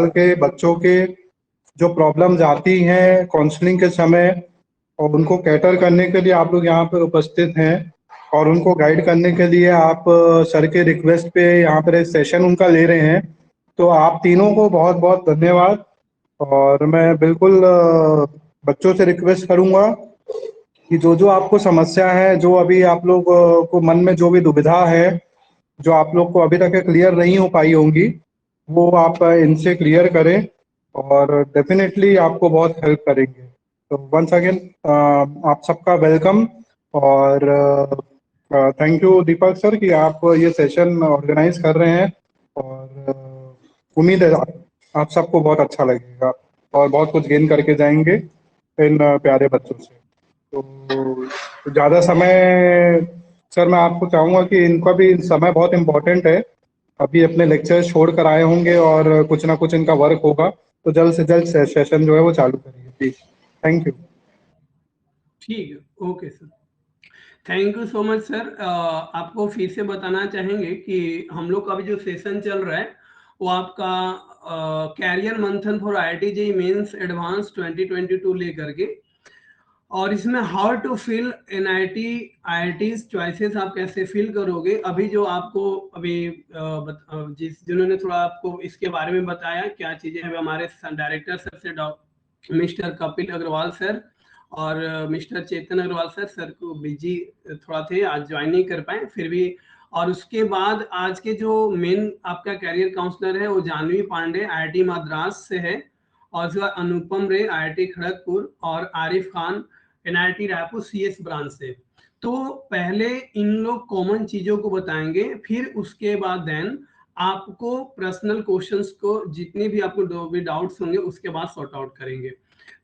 के बच्चों के जो प्रॉब्लम्स आती हैं काउंसलिंग के समय, और उनको कैटर करने के लिए आप लोग यहाँ पर उपस्थित हैं, और उनको गाइड करने के लिए आप सर के रिक्वेस्ट पे यहाँ पर सेशन उनका ले रहे हैं। तो आप तीनों को बहुत बहुत धन्यवाद। और मैं बिल्कुल बच्चों से रिक्वेस्ट करूंगा कि जो जो आपको समस्या है, जो अभी आप लोग को मन में जो भी दुविधा है, जो आप लोग को अभी तक क्लियर नहीं हो पाई होंगी, वो आप इनसे क्लियर करें और डेफिनेटली आपको बहुत हेल्प करेंगे। तो वंस अगेन आप सबका वेलकम। और थैंक यू दीपक सर कि आप ये सेशन ऑर्गेनाइज कर रहे हैं। और उम्मीद है आप सबको बहुत अच्छा लगेगा और बहुत कुछ गेन करके जाएंगे इन प्यारे बच्चों से। तो ज़्यादा समय सर मैं आपको चाहूँगा कि इनका भी समय बहुत इम्पोर्टेंट है, अभी अपने लेक्चर छोड़ कर आए होंगे और कुछ ना कुछ इनका वर्क होगा, तो जल्द से जल्द सेशन जो है वो चालू करिए प्लीज। Thank you. ठीक है, okay sir, thank you so much sir. आपको फिर से बताना चाहेंगे कि हम लोग का अभी जो सेशन चल रहा है वो आपका career Manthan for IIT JEE mains advance 2022 लेकर के, और इसमें how to fill NIT choices आप कैसे फिल करोगे। अभी जो आपको अभी जिन्होंने थोड़ा आपको इसके बारे में बताया क्या चीजें हैं, हमारे डायरेक्टर सर से मिस्टर कपिल अग्रवाल सर और मिस्टर चेतन अग्रवाल सर को बिजी थोड़ा थे, आज ज्वाइन नहीं कर पाए फिर भी। और उसके बाद आज के जो मेन आपका कैरियर काउंसलर है वो जानवी पांडे IIT मद्रास से है, और उसके बाद अनुपम रे IIT खड़गपुर, और Arif Khan NIT Raipur CS branch से। तो पहले इन लोग कॉमन चीजों को बताएंगे, फिर उसके बाद देन आपको पर्सनल क्वेश्चंस को जितने भी आपको जो भी डाउट्स होंगे उसके बाद सॉर्ट आउट करेंगे।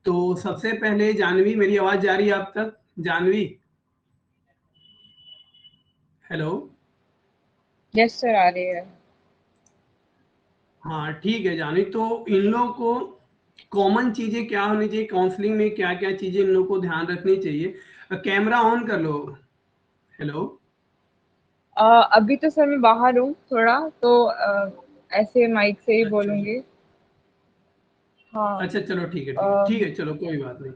तो सबसे पहले जानवी, मेरी आवाज जा रही है आप तक? जानवी, हेलो? यस सर, आ रही है। हाँ ठीक है जानवी, तो इन लोगों को कॉमन चीजें क्या होनी चाहिए, काउंसलिंग में क्या क्या चीजें इन लोगों को ध्यान रखनी चाहिए। कैमरा ऑन कर लो। हेलो? अभी तो सर मैं बाहर हूँ थोड़ा, तो ऐसे माइक से ही अच्छा बोलूंगी। हाँ। अच्छा, चलो ठीक है, ठीक है, चलो कोई बात नहीं।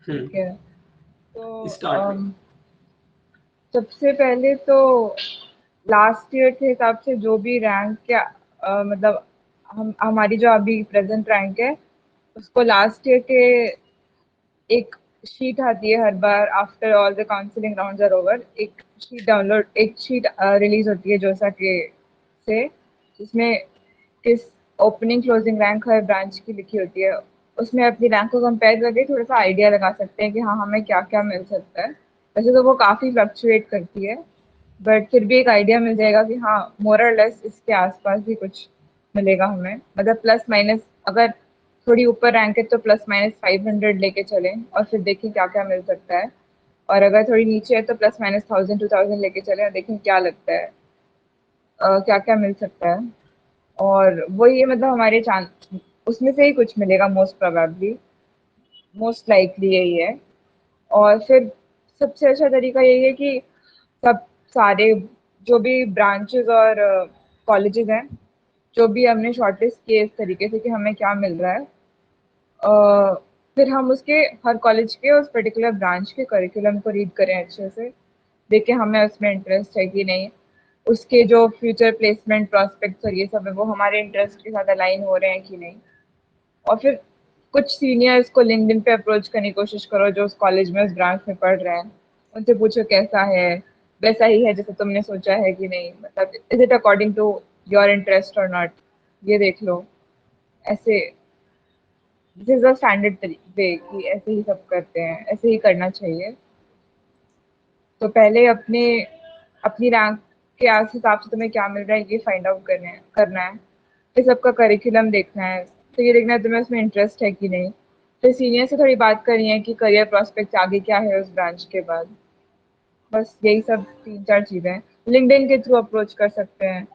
ठीक है, तो स्टार्ट। सबसे पहले तो लास्ट ईयर के हिसाब से जो भी रैंक क्या मतलब हमारी जो अभी प्रेजेंट रैंक है उसको लास्ट ईयर के एक शीट आती है हर बार after all the counselling rounds are over. एक शीट रिलीज होती है जोसा के से, जिसमें किस ओपनिंग क्लोजिंग रैंक हर ब्रांच की लिखी होती है। उसमें अपनी रैंक को कंपेयर करके थोड़ा सा आइडिया लगा सकते हैं कि हाँ हमें क्या क्या मिल सकता है। वैसे तो वो काफ़ी फ्लक्चुएट करती है, बट फिर भी एक आइडिया मिल जाएगा कि हाँ मोर और लेस इसके आसपास भी कुछ मिलेगा हमें। मतलब प्लस माइनस, अगर थोड़ी ऊपर रैंक है तो प्लस माइनस 500 लेके चलें और फिर देखें क्या क्या मिल सकता है। और अगर थोड़ी नीचे है तो प्लस माइनस 1000 2000 लेके चलें और देखें क्या लगता है, क्या क्या मिल सकता है। और वो ये मतलब हमारे चांस उसमें से ही कुछ मिलेगा, मोस्ट प्रोबेबली, मोस्ट लाइकली यही है। और फिर सबसे अच्छा तरीका यही है कि सब सारे जो भी ब्रांचेस और कॉलेजेस हैं, जो भी हमने शॉर्टलिस्ट किए इस तरीके से कि हमें क्या मिल रहा है, फिर हम उसके हर कॉलेज के उस पर्टिकुलर ब्रांच के करिकुलम को रीड करें अच्छे से, देखें हमें उसमें इंटरेस्ट है कि नहीं, उसके जो फ्यूचर प्लेसमेंट प्रॉस्पेक्ट्स और ये सब है वो हमारे इंटरेस्ट के साथ अलाइन हो रहे हैं कि नहीं। और फिर कुछ सीनियर्स को लिंक्डइन पे अप्रोच करने की कोशिश करो जो उस कॉलेज में उस ब्रांच में पढ़ रहे हैं, उनसे पूछो कैसा है, वैसा ही है जैसे तुमने सोचा है कि नहीं, मतलब is it according to your interest और नॉट, ये देख लो। ऐसे this is the standard way कि ऐसे ही सब करते हैं, ऐसे ही करना चाहिए। तो पहले अपनी रैंक के हिसाब से तुम्हें क्या मिल रहा है ये फाइंड आउट करना है। फिर सबका करिकुलम देखना है, तो ये देखना है तुम्हें उसमें इंटरेस्ट है कि नहीं। फिर सीनियर से थोड़ी बात करनी है कि करियर प्रॉस्पेक्ट आगे क्या है उस ब्रांच के बाद। बस यही सब 3 4 चीज़ें हैं। लिंक्डइन के थ्रू अप्रोच कर सकते हैं।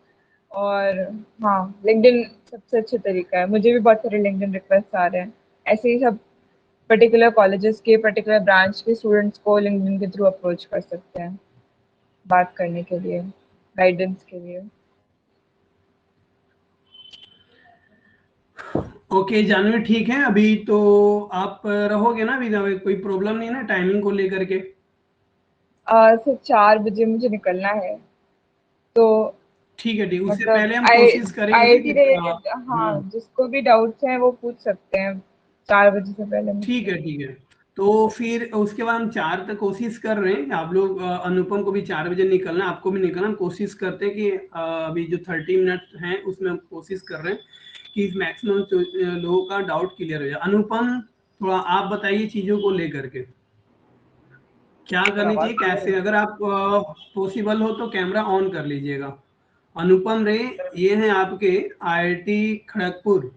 और हाँ, लिंक्डइन सबसे अच्छा तरीका है। मुझे भी बहुत सारे लिंक्डइन रिक्वेस्ट आ रहे हैं। ऐसे ही सब पर्टिकुलर कॉलेजेस के पर्टिकुलर ब्रांच के स्टूडेंट्स को लिंक्डइन के थ्रू अप्रोच कर सकते हैं बात करने के लिए, गाइडेंस के लिए। ओके जानवी, ठीक है। अभी तो आप रहोगे ना, अभी कोई प्रॉब्लम नहीं ना टाइमिंग को लेकर के? सर 4 बजे मुझे निकलना है, तो ठीक है, ठीक। उससे मतलब पहले हम आई कोशिश करेंगे आईआईटी कि रिलेटेड, हाँ, जिसको भी डाउट्स हैं वो पूछ सकते हैं 4 बजे से पहले ठीक मुझसे। है, ठीक है। तो फिर उसके बाद हम 4 तक कोशिश कर रहे हैं। आप लोग अनुपम को भी 4 बजे निकलना, आपको भी निकलना। हम कोशिश करते हैं कि अभी जो 30 मिनट हैं उसमें हम कोशिश कर रहे हैं कि मैक्सिमम लोगों का डाउट क्लियर हो जाए। अनुपम, थोड़ा आप बताइए चीजों को लेकर के क्या सर करनी आवाज चाहिए, क्लियर कैसे। है? अगर आप पॉसिबल हो तो कैमरा ऑन कर लीजिएगा। अनुपम रे, ये हैं आपके आईआईटी खड़गपुर।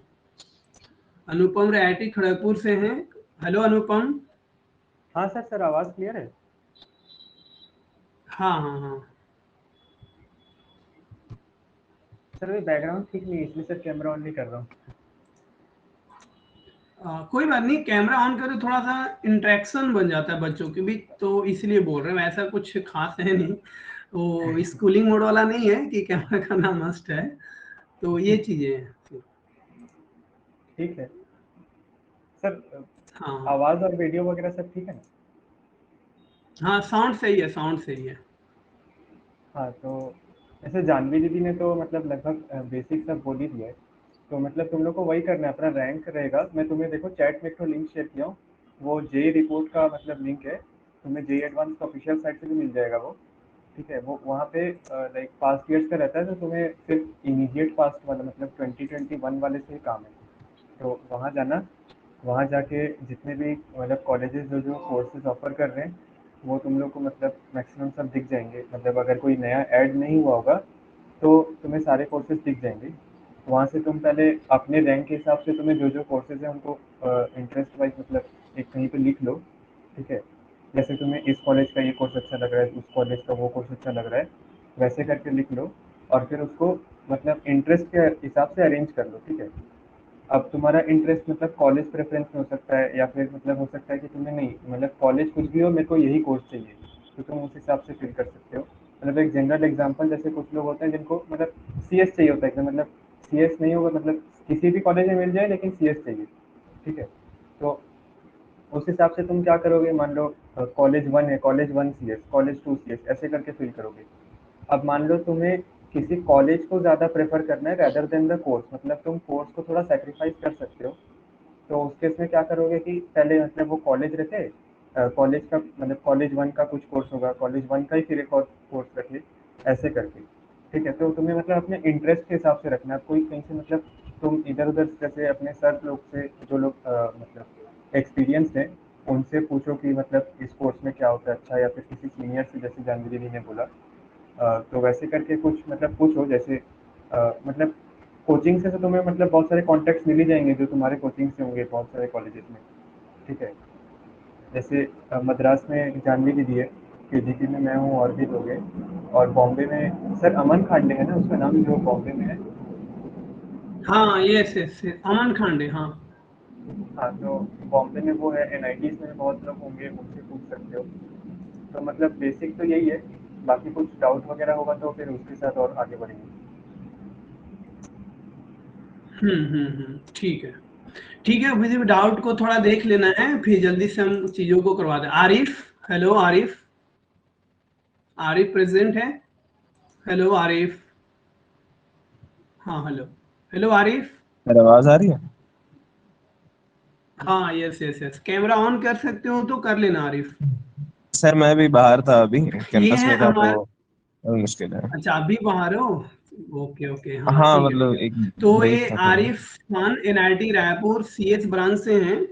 अनुपम रे आईआईटी खड़गपुर से हैं। हेलो अनुपम। हाँ सर, सर आवाज क्लियर है? हाँ हाँ हाँ। सर ये बैकग्राउंड ठीक नहीं है, इसलिए सर कैमरा ऑन नहीं कर रहा हूँ। कोई बात नहीं, कैमरा ऑन करो, थोड़ा सा इंटरेक्शन बन जाता है बच्चों के बीच, तो इसलिए बोल रहे हैं। वैसा कुछ खास है नहीं, वो स्कूलिंग मोड वाला नहीं है कि कैमरा करना मस्ट है, तो ये चीजें हैं। ठीक है सर। हाँ आवाज और वीडियो वगैरह सब ठीक है ना? हाँ, साउंड सही है, साउंड सही है। हाँ, तो ऐसे जानवी दीदी ने तो मतलब लगभग बेसिक सब बोल ही दिया है। तो मतलब तुम लोग को वही करना है, अपना रैंक रहेगा। मैं तुम्हें देखो चैट में एक तो लिंक शेयर किया हूँ, वो जेई रिपोर्ट का मतलब लिंक है। तुम्हें जेई एडवांस का ऑफिशियल साइट से भी मिल जाएगा वो। ठीक है, वो वहाँ पे लाइक पास्ट ईयर्स का रहता है, तो तुम्हें सिर्फ इमीडिएट पास्ट वाला मतलब 2021 वाले से ही काम है। तो वहाँ जाना, वहाँ जाके जितने भी मतलब कॉलेजेस जो जो कोर्सेज ऑफर कर रहे हैं वो तुम लोग को मतलब मैक्सिमम सब दिख जाएंगे। मतलब अगर कोई नया ऐड नहीं हुआ होगा तो तुम्हें सारे कोर्सेज दिख जाएंगे। वहाँ से तुम पहले अपने रैंक के हिसाब से तुम्हें जो जो कोर्सेज हैं उनको इंटरेस्ट वाइज मतलब एक कहीं पे लिख लो। ठीक है, जैसे तुम्हें इस कॉलेज का ये कोर्स अच्छा लग रहा है, उस कॉलेज का वो कोर्स अच्छा लग रहा है, वैसे करके लिख लो। और फिर उसको मतलब इंटरेस्ट के हिसाब से अरेंज कर लो। ठीक है, अब तुम्हारा इंटरेस्ट मतलब कॉलेज प्रेफरेंस में हो सकता है, या फिर मतलब हो सकता है कि तुम्हें नहीं मतलब कॉलेज कुछ भी हो, मेरे को यही कोर्स चाहिए, तो तुम उस हिसाब से फिल कर सकते हो। मतलब एक जनरल एग्जांपल, जैसे कुछ लोग होते हैं जिनको मतलब सीएस चाहिए होता है एकदम, मतलब सीएस नहीं होगा मतलब किसी भी कॉलेज में मिल जाए लेकिन सीएस चाहिए। ठीक है, तो उस हिसाब से तुम क्या करोगे, मान लो कॉलेज 1 है, कॉलेज 1 सीएस, कॉलेज 2 सीएस, ऐसे करके फिल करोगे। अब मान लो तुम्हें किसी कॉलेज को ज़्यादा प्रेफर करना है रैदर देन द कोर्स, मतलब तुम कोर्स को थोड़ा सेक्रीफाइस कर सकते हो। तो उस केस में क्या करोगे कि पहले मतलब वो कॉलेज रखे, कॉलेज का मतलब कॉलेज 1 का कुछ कोर्स होगा, कॉलेज 1 का ही फिर एक और कोर्स रखे, ऐसे करके। ठीक है, तो तुम्हें मतलब अपने इंटरेस्ट के हिसाब से रखना है। कोई कहीं से मतलब तुम इधर उधर जैसे अपने सर लोग से, जो लोग मतलब एक्सपीरियंस हैं, उनसे पूछो कि मतलब इस कोर्स में क्या होता है अच्छा, या फिर किसी सीनियर से, जैसे जानवी दीदी ने बोला। तो वैसे करके कुछ मतलब पूछो। जैसे मतलब कोचिंग से तो तुम्हें मतलब बहुत सारे कॉन्टैक्ट्स मिल ही जाएंगे जो तुम्हारे कोचिंग से होंगे बहुत सारे कॉलेजेस में। ठीक है, जैसे मद्रास में जानवी दीदी है, केजीपी में मैं हूँ और भी लोग हैं, और बॉम्बे में सर अमन खांडे है ना उसका नाम, जो बॉम्बे में है। हाँ यस यस, अमन खांडे, हाँ। हाँ, तो बॉम्बे में वो है, एनआईटीज में बहुत लोग होंगे, उनसे पूछ सकते हो। तो मतलब बेसिक तो यही है, बाकी कुछ डाउट वगैरह होगा तो फिर उसके साथ और आगे बढ़ेंगे। ठीक है, ठीक है। किसी भी डाउट को थोड़ा देख लेना है, फिर जल्दी से हम चीजों को करवा दें। आरिफ, हेलो आरिफ। आरिफ प्रेजेंट है? हेलो आरिफ। हाँ हेलो, हेलो आरिफ। मेरी आवाज आ रही है? हाँ yes yes yes, camera on कर सकते हो तो कर लेना आरिफ। सर मैं भी बाहर था, अभी ये कैंपस है में था हमारे, तो मुश्किल है। अच्छा अभी बाहर हो? ओके ओके, हाँ हाँ ठीक है, ठीक मतलब है। एक तो ब्रेक ये था थोड़ा। Arif Khan NIT Raipur CH branch से हैं,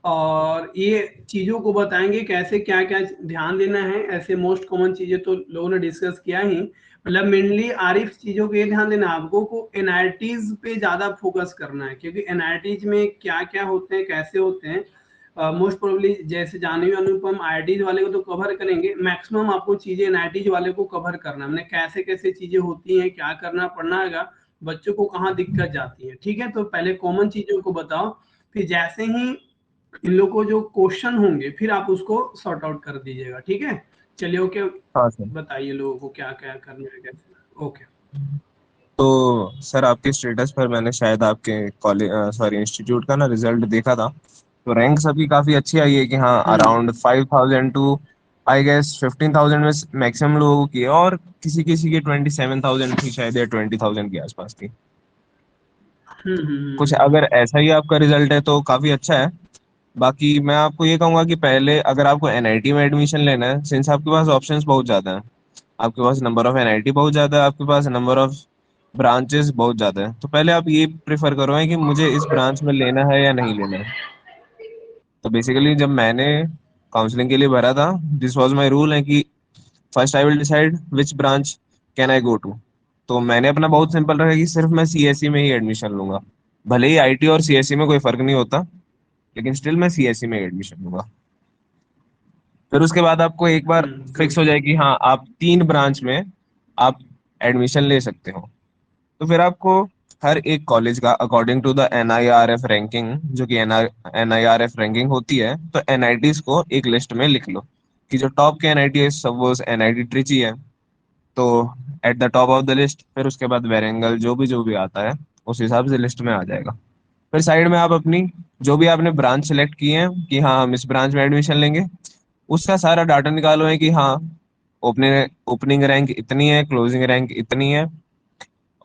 और ये चीजों को बताएंगे कैसे क्या क्या ध्यान देना है। ऐसे मोस्ट कॉमन चीजें तो लोगों ने डिस्कस किया ही, मतलब मेनली आरिफ चीजों को ये ध्यान देना है आपको को एनआईटीज पे ज्यादा फोकस करना है, क्योंकि एनआईटीज में क्या क्या होते हैं, कैसे होते हैं। मोस्ट प्रोबेबली जैसे जानवी अनुपम आईआईटीज वाले को तो कवर करेंगे, मैक्सिमम आपको चीजें एनआईटीज वाले को कवर करना है। कैसे कैसे चीजें होती हैं, क्या करना पड़ना है, बच्चों को कहाँ दिक्कत जाती है। ठीक है, तो पहले कॉमन चीजों को बताओ, फिर जैसे ही इन लोगों को जो क्वेश्चन होंगे फिर आप उसको सॉर्ट आउट कर दीजिएगा। ठीक है, चलिए ओके। हाँ सर। बताइए लोगों को क्या क्या करना है, कैसे। ओके। तो सर आपके स्टेटस पर मैंने शायद आपके कॉलेज इंस्टीट्यूट का ना रिजल्ट देखा था। तो रैंक सबकी काफी अच्छी आई है कि हाँ अराउंड 5,000 टू आई गेस 15,000 में मैक्सिमम लोगों की है, और किसी किसी की 27,000 थी शायद, या 20,000 के आसपास थी कुछ। अगर ऐसा ही आपका रिजल्ट है तो काफी अच्छा है। बाकी मैं आपको ये कहूंगा कि पहले अगर आपको एनआईटी में एडमिशन लेना है, सिंस आपके पास ऑप्शंस बहुत ज्यादा हैं, आपके पास नंबर ऑफ एनआईटी बहुत ज्यादा है, आपके पास नंबर ऑफ ब्रांचेस बहुत ज्यादा है, तो पहले आप ये प्रेफर करो है कि मुझे इस ब्रांच में लेना है या नहीं लेना है। तो बेसिकली जब मैंने काउंसलिंग के लिए भरा था, दिस वाज माय रूल है कि first I will decide which branch can I go to. तो मैंने अपना बहुत सिंपल रखा कि सिर्फ मैं सीएससी में ही एडमिशन लूंगा। भले ही आईटी और सीएससी में कोई फर्क नहीं होता, लेकिन स्टिल मैं सीएससी में एडमिशन लूंगा। फिर उसके बाद आपको एक बार फिक्स हो जाए कि हाँ आप 3 ब्रांच में आप एडमिशन ले सकते हो, तो फिर आपको हर एक कॉलेज का according to the NIRF ranking, जो कि एनआईआरएफ रैंकिंग होती है, तो एनआईटीज को एक लिस्ट में लिख लो कि जो टॉप के एनआईटी है, सपोज एनआईटी ट्रिची है, तो at the top of the list. फिर उसके बाद वेरेंगल, जो भी आता है उस हिसाब से लिस्ट में आ जाएगा। फिर साइड में आप अपनी जो भी आपने ब्रांच सेलेक्ट की है कि हाँ हम इस ब्रांच में एडमिशन लेंगे, उसका सारा डाटा निकालो है कि हाँ ओपनिंग ओपनिंग रैंक इतनी है, क्लोजिंग रैंक इतनी है,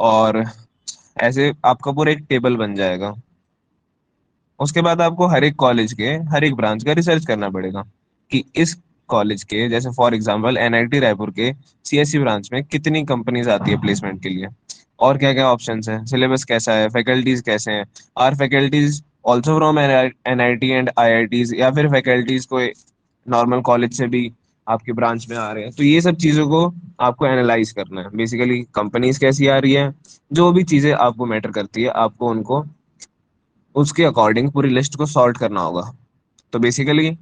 और ऐसे आपका पूरा एक टेबल बन जाएगा। उसके बाद आपको हर एक कॉलेज के हर एक ब्रांच का रिसर्च करना पड़ेगा कि इस कॉलेज के, जैसे फॉर एग्जांपल एनआईटी रायपुर के सीएससी ब्रांच में कितनी कंपनीज आती है प्लेसमेंट के लिए, और क्या क्या ऑप्शंस हैं, सिलेबस कैसा है, फैकल्टीज कैसे हैं, are faculties also from NIT and IITs, या फिर फैकल्टीज को नॉर्मल कॉलेज से भी आपके ब्रांच में आ रहे हैं। तो ये सब चीज़ों को आपको एनालाइज करना है। बेसिकली कंपनीज कैसी आ रही है, जो भी चीज़ें आपको मैटर करती है, आपको उनको उसके अकॉर्डिंग पूरी लिस्ट को सॉर्ट करना होगा। तो बेसिकली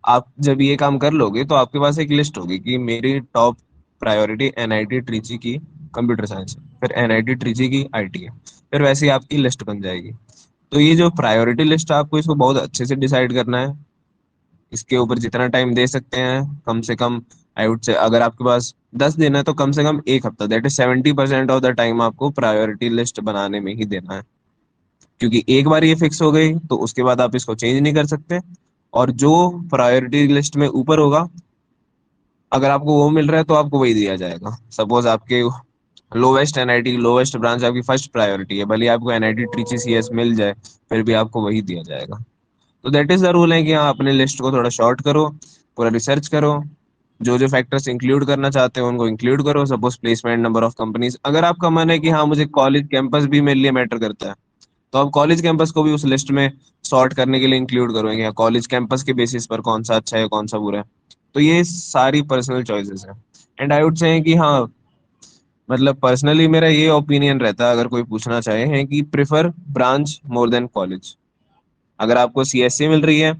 आप जब ये काम कर लोगे तो आपके पास एक लिस्ट होगी कि मेरी टॉप प्रायोरिटी एनआईटी ट्रिची की कंप्यूटर साइंस है, फिर एनआईटी ट्रिची की आईटी है, फिर वैसे ही आपकी लिस्ट बन जाएगी। तो ये जो प्रायोरिटी लिस्ट है, आपको इसको बहुत अच्छे से डिसाइड करना है। इसके ऊपर जितना टाइम दे सकते हैं, कम से कम आई वुड से, अगर आपके पास 10 दिन है तो कम से कम एक हफ्ता, that is 70% of the time आपको प्रायोरिटी लिस्ट बनाने में ही देना है। क्योंकि एक बार ये फिक्स हो गई तो उसके बाद आप इसको चेंज नहीं कर सकते, और जो प्रायोरिटी लिस्ट में ऊपर होगा, अगर आपको वो मिल रहा है तो आपको वही दिया जाएगा। सपोज आपके लोवेस्ट एनआईटी लोवेस्ट ब्रांच आपकी फर्स्ट प्रायोरिटी है, भले ही आपको एनआईटी ट्रिची सीएस मिल जाए, फिर भी आपको वही दिया जाएगा। तो दैट इज द रूल है कि हाँ अपने लिस्ट को थोड़ा शॉर्ट करो, पूरा रिसर्च करो, जो जो फैक्टर्स इंक्लूड करना चाहते हो उनको इंक्लूड करो। Suppose placement, number of companies, अगर आपका मन है कि हाँ मुझे कॉलेज कैंपस भी मेरे लिए मैटर करता है, तो आप कॉलेज कैंपस को भी उस लिस्ट में सॉर्ट करने के लिए इंक्लूड करोगे, कॉलेज कैंपस के बेसिस पर कौन सा अच्छा है कौन सा बुरा है। तो ये सारी पर्सनल चॉइसेस है। एंड आई वुड से कि हाँ, मतलब पर्सनली मेरा ये ओपिनियन रहता है, अगर कोई पूछना चाहे, है कि prefer branch more than college. अगर आपको सीएससी मिल रही है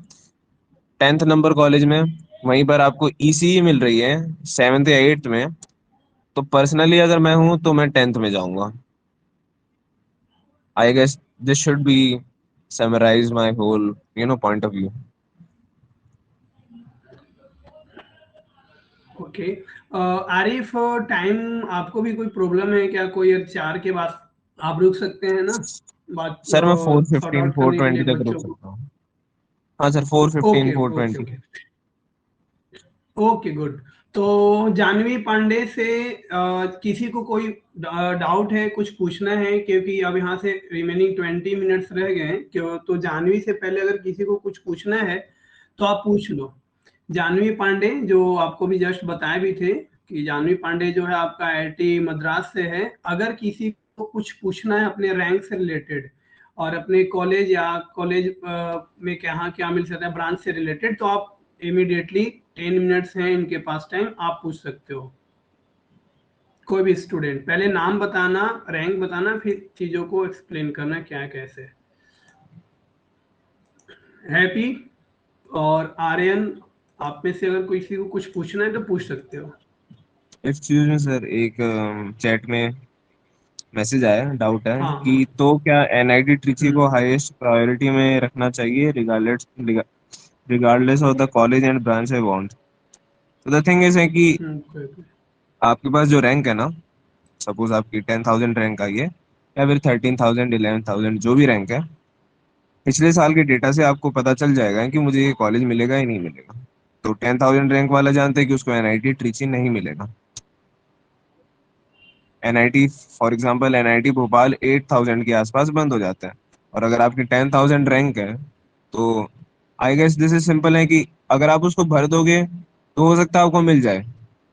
10th नंबर कॉलेज में, वहीं पर आपको ईसीई मिल रही है 7th या 8th में, तो पर्सनली अगर मैं हूं तो मैं 10th में जाऊंगा। I guess this should be summarize my whole point of view. Okay. Arif, time आपको भी कोई प्रॉब्लम है क्या? कोई 4 के बाद आप रुक सकते हैं ना बात सर मैं सॉर्ट 4:15 आउट करने के लिए 4:20 तक रुक बच्चों को? सकता हूँ। हाँ sir, 4:15 okay okay 4:20। Okay okay good. तो जानवी पांडे से किसी को कोई डाउट है, कुछ पूछना है? क्योंकि अब यहाँ से रिमेनिंग 20 मिनट्स रह गए हैं क्यों, तो जानवी से पहले अगर किसी को कुछ पूछना है तो आप पूछ लो। जानवी पांडे, जो आपको भी जस्ट बताए भी थे कि जानवी पांडे जो है आपका आईआईटी मद्रास से है। अगर किसी को कुछ पूछना है अपने रैंक से रिलेटेड और अपने कॉलेज या कॉलेज में क्या क्या मिल सकता है ब्रांच से रिलेटेड, तो आप इमीडिएटली 10 मिनट्स हैं इनके पास टाइम, आप पूछ सकते हो। कोई भी स्टूडेंट, पहले नाम बताना, रैंक बताना, फिर चीजों को एक्सप्लेन करना क्या कैसे। हैप्पी और आर्यन, आप में से अगर किसी को कुछ पूछना है तो पूछ सकते हो। एक्सक्यूज मी सर, एक चैट में मैसेज आया, डाउट है हाँ कि तो क्या एनआईटी ट्रिची को हम्म हाईएस्ट प्रायोरिटी में रखना चाहिए regardless of the college and branch I want. तो द थिंग इज है कि कोई- आपके पास जो रैंक है ना, सपोज आपकी 10,000 रैंक आई है या फिर 13,000 11,000 जो भी रैंक है, पिछले साल के डेटा से आपको पता चल जाएगा कि मुझे ये कॉलेज मिलेगा या नहीं मिलेगा। तो 10,000 रैंक वाला जानते हैं कि उसको एनआईटी ट्रिची नहीं मिलेगा। NIT for example NIT Bhopal 8,000 के आसपास बंद हो जाता है। और अगर आपकी 10,000 रैंक है तो I guess this is simple है कि अगर आप उसको भर दोगे तो हो सकता है आपको मिल जाए।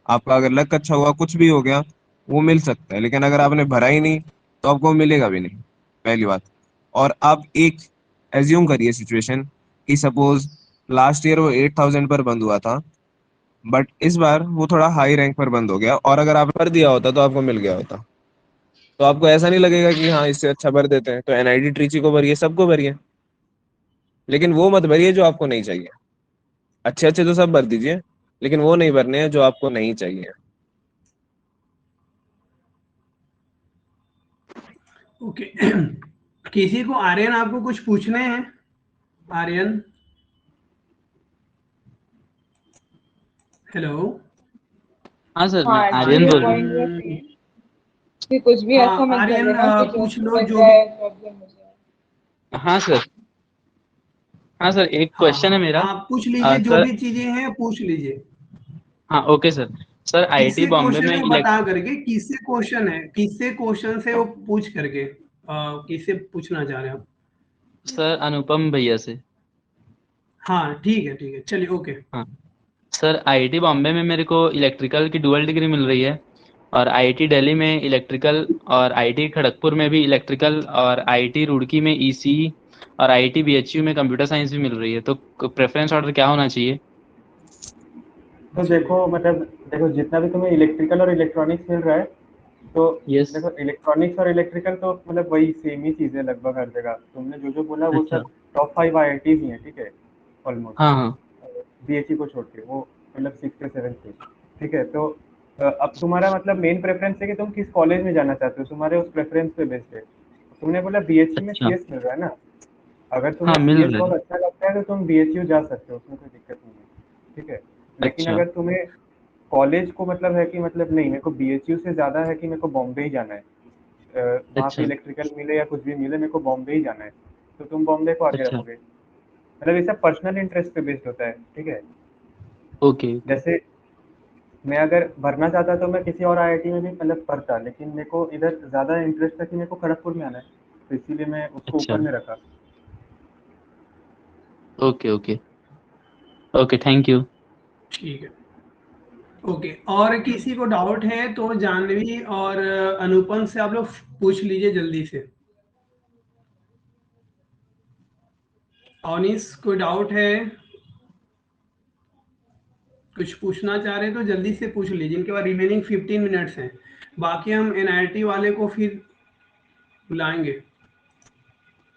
आपका अगर लक अच्छा हुआ, कुछ भी हो गया, वो मिल सकता है। लेकिन अगर आपने भरा ही नहीं तो आपको मिलेगा भी नहीं, पहली बात। और आप एक एज्यूम करिए सिचुएशन कि सपोज लास्ट ईयर वो 8,000 पर बंद हुआ था, बट इस बार वो थोड़ा हाई रैंक पर बंद हो गया, और अगर आप भर दिया होता तो आपको मिल गया होता। तो आपको ऐसा नहीं लगेगा कि हाँ इससे अच्छा भर देते हैं, तो एनआईटी ट्रिची को भरिए, सबको भरिए, लेकिन वो मत भरिए जो आपको नहीं चाहिए। अच्छे अच्छे तो सब भर दीजिए, लेकिन वो नहीं भरने हैं जो आपको नहीं चाहिए। ओके। किसी को आर्यन आपको कुछ पूछने हैं? आर्यन, हेलो। हाँ सर, मैं हाँ आर्यन एक्चुअली बोल रहा हूँ। पॉइंट बस ये कि कुछ भी हाँ ऐसा मत कर आर्यन, लेना कि पूछ जॉब लो लग जो भी। जाए, प्रॉब्लम हो जाए। हाँ सर। हाँ सर, एक हाँ क्वेश्चन है मेरा। आप पूछ लीजिए, जो सर, भी चीजें हैं पूछ लीजिए। हाँ ओके सर। सर आईआईटी किससे बॉम्बे क्वेश्चन में है बता करके, किससे क्वेश्चन है, किससे क्वेश्चन से वो पूछ करके, किससे पूछना चाह रहे हैं आप? सर अनुपम भैया से। हाँ ठीक है, चलिए ओके। हाँ सर, आईआईटी बॉम्बे में मेरे को इलेक्ट्रिकल की डुअल डिग्री मिल रही है, और आईआईटी दिल्ली में इलेक्ट्रिकल, और आईआईटी खड़गपुर में भी इलेक्ट्रिकल, और आईआईटी रुड़की में ईसीई, और आईआईटी बीएचयू में कंप्यूटर साइंस भी मिल रही है। तो प्रेफरेंस ऑर्डर क्या होना चाहिए? तो देखो मतलब देखो जितना भी तुम्हें इलेक्ट्रिकल और इलेक्ट्रॉनिक्स मिल रहा है, तो यस। देखो इलेक्ट्रॉनिक्स और इलेक्ट्रिकल तो मतलब वही सेम ही चीज़ है लगभग हर जगह। तुमने जो जो बोला वो अच्छा। सब टॉप 5 आईआईटीज ही हैं, ठीक है, हाँ हाँ। ऑलमोस्ट। बीएचयू को छोड़ के वो मतलब 6 से 7 पे, ठीक है। तो अब तुम्हारा मतलब मेन प्रेफरेंस है कि तुम किस कॉलेज में जाना चाहते हो, तुम्हारे उस प्रेफरेंस पे बेस्ड है। तुमने बोला बीएचयू में अच्छा। सीएस मिल रहा है ना, अगर हाँ तुम्हें मिल सीएस रहा बहुत है। अच्छा लगता है तो तुम बीएचयू जा सकते हो, उसमें कोई दिक्कत नहीं है, ठीक है। लेकिन अच्छा। अगर तुम्हें कॉलेज को मतलब है कि मतलब नहीं मेरे को बीएचयू से ज़्यादा है कि मेरे को बॉम्बे ही जाना है, वहाँ पे अच्छा। इलेक्ट्रिकल मिले या कुछ भी मिले, मेरे को बॉम्बे ही जाना है, तो तुम बॉम्बे को आगे अच्छा। रखोगे। मतलब ये सब पर्सनल इंटरेस्ट पे बेस्ड होता है, ठीक है। Okay okay. जैसे मैं अगर भरना चाहता तो मैं किसी और आईआईटी में भी मतलब पढ़ता, लेकिन मेरे को इधर ज़्यादा इंटरेस्ट था कि मेरे को खड़गपुर में आना है, तो इसीलिए मैं उसको अच्छा। ऊपर में रखा। Okay okay. Okay, thank you. ठीक है, ओके। और किसी को डाउट है तो जानवी और अनुपम से आप लोग पूछ लीजिए जल्दी से। अवनीश, कोई डाउट है, कुछ पूछना चाह रहे हैं तो जल्दी से पूछ लीजिए, इनके बाद रिमेनिंग 15 मिनट्स हैं, बाकी हम एनआईटी वाले को फिर बुलाएंगे।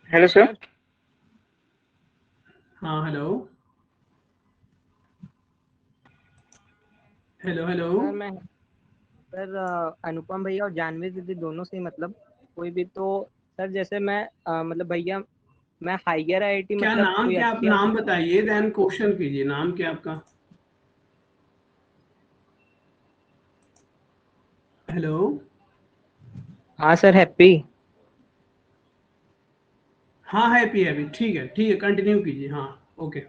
Hello sir. हाँ हेलो, हेलो हेलो। सर मैं सर अनुपम भैया और जानवी दीदी दोनों से मतलब कोई भी तो सर, जैसे मैं मतलब भैया मैं हायर आईआईटी क्या मतलब नाम, कोई क्या आप अच्छी नाम बताइए, देन क्वेश्चन कीजिए। नाम क्या आपका? हेलो। हाँ सर, हैप्पी। हाँ हैप्पी हैप्पी, ठीक है, कंटिन्यू कीजिए। हाँ ओके।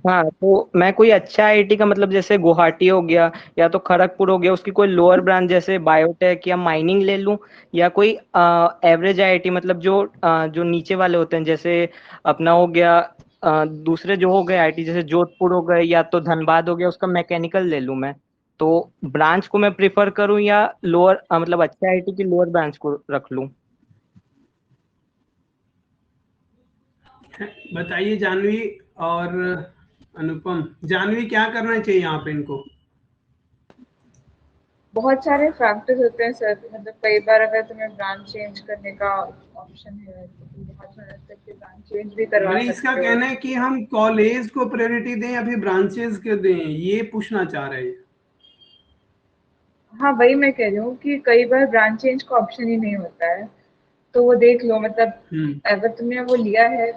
हाँ तो मैं कोई अच्छा आईआईटी का मतलब जैसे गुवाहाटी हो गया या तो खड़गपुर हो गया, उसकी कोई लोअर ब्रांच जैसे बायोटेक या माइनिंग ले लूं, या कोई एवरेज आईआईटी मतलब जो नीचे वाले होते हैं, जैसे अपना हो गया दूसरे जो हो गए आईआईटी जैसे जोधपुर हो गए या तो धनबाद हो गया, उसका मैकेनिकल ले लूं मैं। तो ब्रांच को मैं प्रिफर करूं या लोअर मतलब अच्छे आईआईटी की लोअर ब्रांच को रख लूं? बताइए जानवी और अनुपम। जानवी, क्या करना चाहिए यहाँ पे इनको? बहुत सारे फैक्टर्स होते हैं सर, मतलब कई बार अगर तुम्हें ब्रांच चेंज करने का ऑप्शन है तो तुम बहुत समय तक के ब्रांच चेंज भी करवा मैंने इसका सकते हो। कहना है कि हम कॉलेज को प्रायोरिटी दें या फिर ब्रांचेस को दें, ये पूछना चाह रहे हैं। हाँ वही मैं कह रही हूँ कि कई बार ब्रांच चेंज का ऑप्शन ही नहीं होता है, तो वो देख लो। मतलब अगर तुमने वो लिया है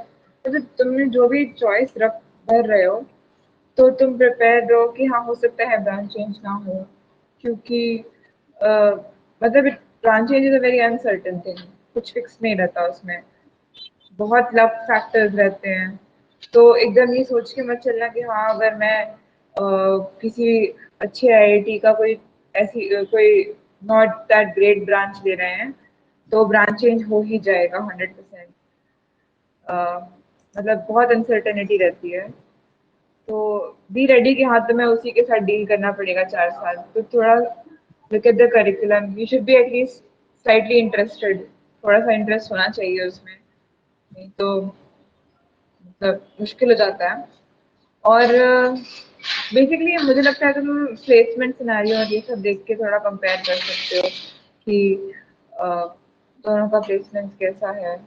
तो तुमने जो भी चॉइस रख भर रहे हो तो तुम प्रिपेयर रहो कि हाँ हो सकता है ब्रांच चेंज ना हो, क्योंकि मतलब branch change is a very uncertain thing, कुछ फिक्स नहीं रहता उसमें, बहुत लक फैक्टर्स रहते हैं। तो एकदम ये सोच के मत चलना कि हाँ अगर मैं किसी अच्छे आईआईटी का कोई ऐसी कोई नॉट दैट ग्रेट ब्रांच ले रहे हैं तो ब्रांच चेंज हो ही जाएगा 100%। मतलब बहुत अनसर्टेनिटी रहती है, तो बी रेडी कि हाँ तुम्हें उसी के साथ डील करना पड़ेगा 4 साल। तो थोड़ा look at the curriculum, you should be at least slightly interested, थोड़ा सा इंटरेस्ट होना चाहिए उसमें, नहीं तो मतलब मुश्किल हो जाता है। और बेसिकली मुझे लगता है कि तुम प्लेसमेंट सिनेरियो और ये सब देख के थोड़ा कंपेयर कर सकते हो कि दोनों का प्लेसमेंट कैसा है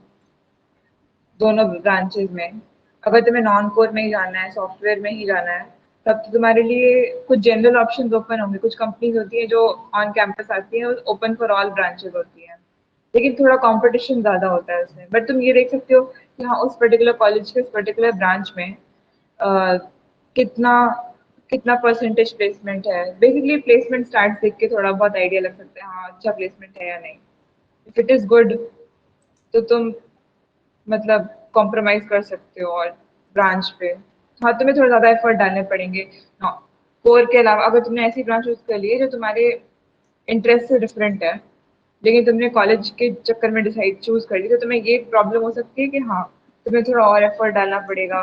दोनों ब्रांचेस में। अगर तुम्हें नॉन कोर में ही जाना है, सॉफ्टवेयर में ही जाना है, तब तो तुम्हारे लिए कुछ जनरल ऑप्शंस ओपन होंगे। कुछ कंपनीज होती है जो ऑन कैंपस आती है, ओपन फॉर ऑल ब्रांचेस होती हैं, लेकिन थोड़ा कंपटीशन ज़्यादा होता है उसमें। बट तुम ये देख सकते हो कि हाँ उस पर्टिकुलर कॉलेज के उस पर्टिकुलर ब्रांच में कितना कितना परसेंटेज प्लेसमेंट है। बेसिकली प्लेसमेंट स्टार्ट देख के थोड़ा बहुत आइडिया लग सकता है हाँ अच्छा प्लेसमेंट है या नहीं। इफ इट इज़ गुड तो तुम मतलब कॉम्प्रोमाइज कर सकते हो और ब्रांच पे हाँ तुम्हें थोड़ा ज़्यादा एफर्ट डालने पड़ेंगे। कोर के अलावा अगर तुमने ऐसी ब्रांच चूज कर ली है जो तुम्हारे इंटरेस्ट से डिफरेंट है, लेकिन तुमने कॉलेज के चक्कर में डिसाइड चूज कर ली, तो तुम्हें ये प्रॉब्लम हो सकती है कि हाँ तुम्हें थोड़ा और एफर्ट डालना पड़ेगा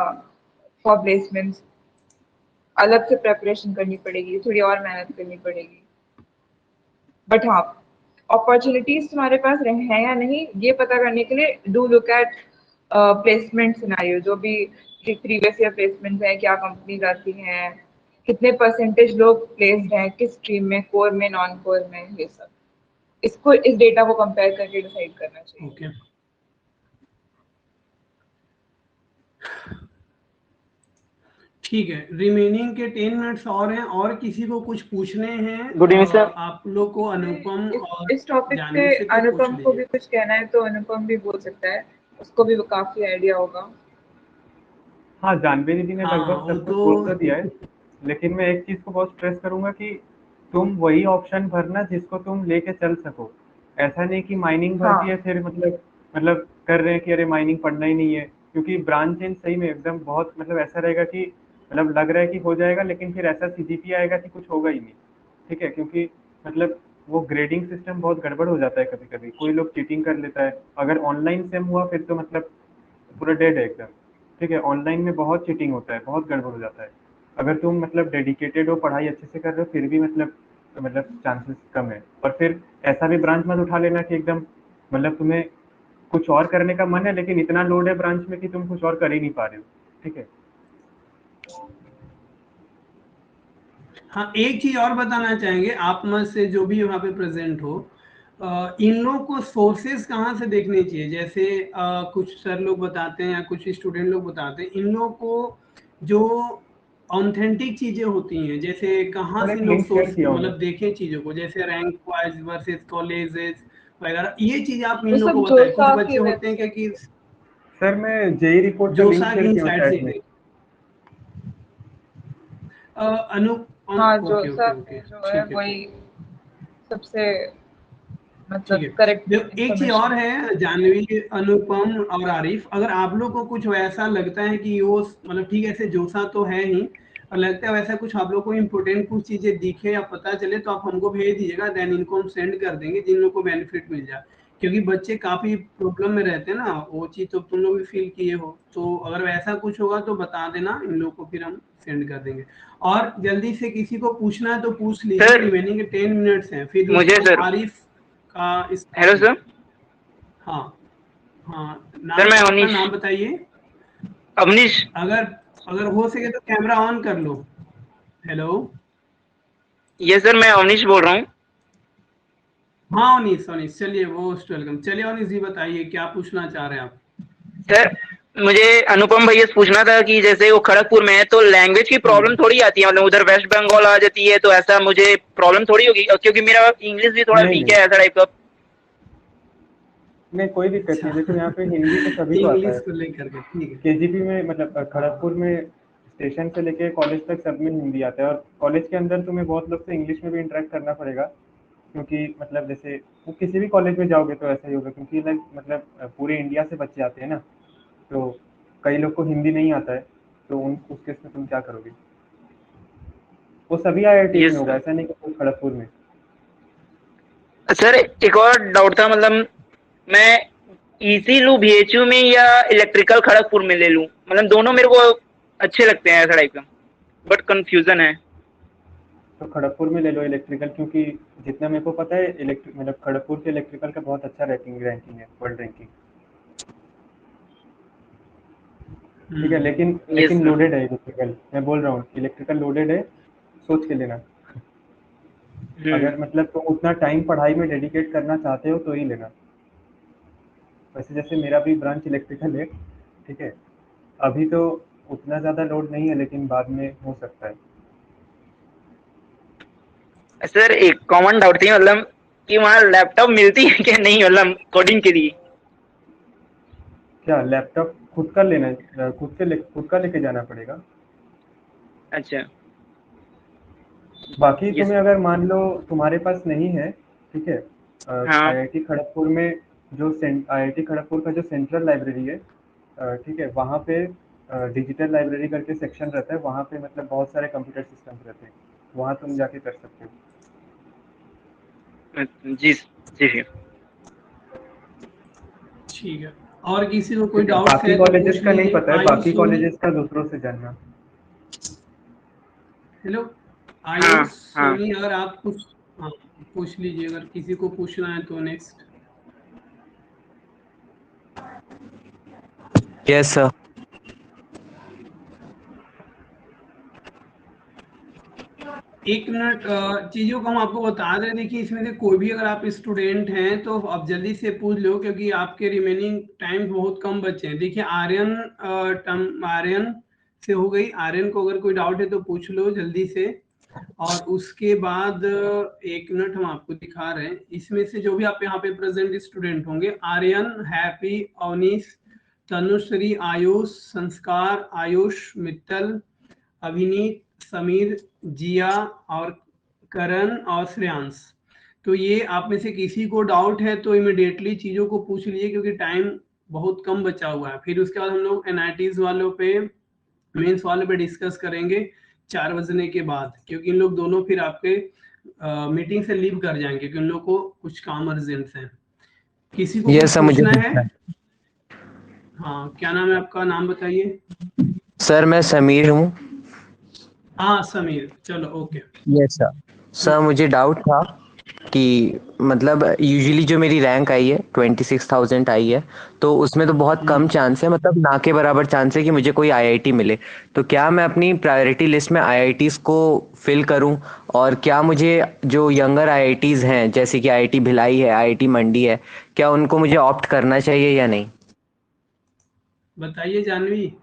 फॉर प्लेसमेंट्स, अलग से प्रेपरेशन करनी पड़ेगी, थोड़ी और मेहनत करनी पड़ेगी। बट हाँ अपॉर्चुनिटीज तुम्हारे पास हैं या नहीं ये पता करने के लिए do look at placement scenario, जो भी प्रीवियस ईयर प्लेसमेंट है, क्या कंपनीज आती हैं, कितने परसेंटेज लोग प्लेस्ड हैं किस स्ट्रीम में, कोर में नॉन कोर में, ये सब इसको इस डेटा को कंपेयर करके डिसाइड करना चाहिए। ओके ठीक है, रिमेनिंग के 10 मिनट्स और हैं, और किसी को कुछ पूछने हैं? Good evening sir. आप लोग को अनुपम और इस टॉपिक पे जानवी से तो पूछ अनुपम को भी लीजिए। कुछ कहना है तो अनुपम भी बोल सकता है, उसको भी काफी आइडिया होगा। हाँ, जानवी दीदी ने हाँ लगभग वो सब कुछ बोल तो दिया है, लेकिन मैं एक चीज़ को बहुत स्ट्रेस करूंगा कि तुम वही ऑप्शन भरना जिसको तुम लेके चल सको। ऐसा नहीं कि माइनिंग भर हाँ दिए फिर मतलब कर रहे हैं कि अरे माइनिंग पढ़ना ही नहीं है, क्योंकि ब्रांच चेंज सही में एकदम बहुत मतलब ऐसा रहेगा कि मतलब लग रहा है कि हो जाएगा, लेकिन फिर ऐसा सीजीपी आएगा कि कुछ होगा ही नहीं। ठीक है, क्योंकि मतलब वो ग्रेडिंग सिस्टम बहुत गड़बड़ हो जाता है, कभी कभी कोई लोग चीटिंग कर लेता है। अगर ऑनलाइन सेम हुआ फिर तो मतलब पूरा डेड है एकदम। ठीक है, ऑनलाइन में बहुत चीटिंग होता है, बहुत गड़बड़ हो जाता है। अगर तुम मतलब डेडिकेटेड हो, पढ़ाई अच्छे से कर रहे हो, फिर भी मतलब चांसेस कम है। और फिर ऐसा भी ब्रांच मत उठा लेना कि एकदम मतलब तुम्हें कुछ और करने का मन है लेकिन इतना लोड है ब्रांच में कि तुम कुछ और कर ही नहीं पा रहे हो। ठीक है। हाँ एक चीज और बताना चाहेंगे आप में से जो भी वहाँ पे प्रेजेंट हो, इन लोग को सोर्सेस कहाँ से देखने चाहिए? जैसे कुछ सर लोग बताते हैं या कुछ स्टूडेंट लोग बताते हैं, इन लोग को जो ऑथेंटिक चीजें होती हैं, जैसे कहाँ और से एक लोग लिंक शेयर सोर्स किया हूँ मैं। मतलब देखें चीजों को, जैसे रैंक वाइज वर्सेस कॉलेजेस वगैरह, ये चीज आप इन वो लोग को सब बताएं। कुछ जोसा की बच्चे होते हैं क्या वेबसाइट, कि सर मैं जेई रिपोर्ट का लिंक जोसा शेयर की किया हूँ साइड चैट में। से अनु हाँ ओके जोसा ओके ओके पे जो है ठीक है वही ठीक। सबसे ठीक मतलब है, करेक्ट एक चीज और इंफॉर्मेशन। है, जानवी, अनुपम और आरिफ, अगर आप लोग को कुछ वैसा लगता है कि वो मतलब ठीक है, ऐसे जोसा तो है ही, और लगता है वैसा कुछ आप लोग को इम्पोर्टेंट कुछ चीजें दिखे या पता चले, तो आप हमको भेज दीजिएगा, देन इनको हम सेंड कर देंगे जिन लोग को बेनिफिट मिल जाए। क्योंकि बच्चे काफी प्रॉब्लम में रहते हैं ना, वो चीज तो तुम लोग भी फील किए हो, तो अगर वैसा कुछ होगा तो बता देना, इन लोग को फिर हम सेंड कर देंगे। और जल्दी से किसी को पूछना है तो पूछ लीजिए, सर रिमेनिंग के 10 मिनट्स हैं, फिर मुझे उसके बाद सर, आरिफ का हेलो स्टार्ट। सर। हाँ हाँ, सर नाम मैं अपना अवनीश, नाम बताइए। अवनीश। अगर अगर हो सके तो कैमरा ऑन कर लो। हेलो, ये सर मैं अवनीश बोल रहा हूँ। हाँ अनीस, अनीस चलिए, मोस्ट वेलकम। चलिए अनीस जी बताइए क्या पूछना चाह रहे हैं आप? सर मुझे अनुपम भैया से पूछना था कि जैसे वो खड़गपुर में है तो लैंग्वेज की प्रॉब्लम थोड़ी आती है, मतलब उधर वेस्ट बंगाल आ जाती है तो ऐसा मुझे प्रॉब्लम थोड़ी होगी, क्योंकि मेरा इंग्लिश भी थोड़ा नहीं वीक नहीं है ऐसा टाइप का। नहीं, कोई दिक्कत नहीं। देखो यहाँ पे हिंदी तो सभी को आता इंग्लिश है। को लेकर के ठीक है। केजीपी में मतलब खड़गपुर में स्टेशन से लेके कॉलेज तक सब में हिंदी आता है, और कॉलेज के अंदर तुम्हें बहुत लोग से इंग्लिश में भी इंटरेक्ट करना पड़ेगा। क्योंकि मतलब जैसे वो किसी भी कॉलेज में जाओगे तो ऐसा ही होगा, क्योंकि लाइक मतलब पूरे इंडिया से बच्चे आते हैं ना, तो कई लोग को हिंदी नहीं आता है, तो उस केस में तुम क्या करोगे? वो सभी आईआईटी यस में होगा, सर। ऐसा नहीं कि सिर्फ खड़गपुर में। सर एक और डाउट था, मतलब मैं ईसी लूँ बीएचयू में या इलेक्ट्रिकल खड़गपुर में ले लूँ? मतलब दोनों मेरे को अच्छे लगते हैं ऐसा टाइप का, बट कंफ्यूजन है। तो खड़गपुर में ले लो इलेक्ट्रिकल, क्योंकि जितना मेरे को पता है इलेक्ट्रिक मतलब खड़गपुर के इलेक्ट्रिकल का बहुत अच्छा रैंकिंग है, वर्ल्ड रैंकिंग। ठीक है, लेकिन यस लेकिन सर। लोडेड है इलेक्ट्रिकल, मैं बोल रहा हूँ इलेक्ट्रिकल लोडेड है, सोच के लेना। अगर मतलब तुम उतना टाइम पढ़ाई में डेडिकेट करना चाहते हो तो ही लेना। वैसे जैसे मेरा भी ब्रांच इलेक्ट्रिकल है, ठीक है, अभी तो उतना ज़्यादा लोड नहीं है, लेकिन बाद में हो सकता है। सर एक कॉमन डाउट थी, मतलब कि वहाँ लैपटॉप मिलती है कि नहीं, मतलब कोडिंग के लिए? क्या लैपटॉप खुद का लेना है? खुद का लेके जाना पड़ेगा। अच्छा। बाकी यस। तुम्हें अगर मान लो तुम्हारे पास नहीं है, ठीक है, हाँ। आईआईटी खड़गपुर में जो आईआईटी खड़गपुर का जो सेंट्रल लाइब्रेरी है, ठीक है, वहाँ पे डिजिटल लाइब्रेरी करके सेक्शन रहता है, वहाँ पे मतलब बहुत सारे कंप्यूटर सिस्टम्स रहते हैं, वहाँ तुम जाके कर सकते हो। जी जी। ठीक है। और किसी को कोई ठीक है, डाउट्स बाकी है तो कॉलेजेस पूछ का नहीं लीजिए। पता है, आयुष, बाकी सोनी। कॉलेजेस का दूसरों से जानना। हेलो हाँ आयुष, हाँ। सोनी, अगर आप कुछ, हाँ, पूछ लीजिए अगर किसी को पूछना है तो नेक्स्ट। Yes sir. एक मिनट, चीजों को हम आपको बता दें। देखिए, इसमें से कोई भी अगर आप स्टूडेंट हैं तो आप जल्दी से पूछ लो, क्योंकि आपके रिमेनिंग टाइम बहुत कम बचे हैं। देखिए आर्यन, आर्यन से हो गई। आर्यन को अगर कोई डाउट है तो पूछ लो जल्दी से। और उसके बाद एक मिनट, हम आपको दिखा रहे हैं इसमें से जो भी आप यहाँ पे प्रेजेंट स्टूडेंट होंगे। आर्यन, हैप्पी, अवनीश, तनुश्री, आयुष, संस्कार, आयुष, मित्तल, अभिनीत, समीर, जिया और करण और श्रेयांश। तो ये आप में से किसी को डाउट है तो इमिडिएटली चीजों को पूछ लीजिए, क्योंकि टाइम बहुत कम बचा हुआ है। फिर उसके बाद हम लोग एनआईटीज वालों पे, मेंस वालों पे डिस्कस करेंगे 4 बजने के बाद, क्योंकि इन लोग दोनों फिर आपके मीटिंग से लीव कर जाएंगे, क्योंकि इन लोग को कुछ काम अर्जेंट है। किसी को यस कुछ सर, मुझे पूछना है? पूछना है। हाँ, क्या नाम है आपका? नाम बताइए। सर मैं समीर हूँ। हाँ समीर, चलो ओके। Yes sir. सर मुझे डाउट था कि मतलब यूजुअली जो मेरी रैंक आई है 26,000 आई है, तो उसमें तो बहुत कम चांस है, मतलब ना के बराबर चांस है कि मुझे कोई आईआईटी मिले। तो क्या मैं अपनी प्रायोरिटी लिस्ट में आईआईटीज को फिल करूं, और क्या मुझे जो यंगर आईआईटीज हैं जैसे कि आईआईटी भिलाई है, आईआईटी मंडी है, क्या उनको मुझे ऑप्ट करना चाहिए या नहीं? बताइए जानवी।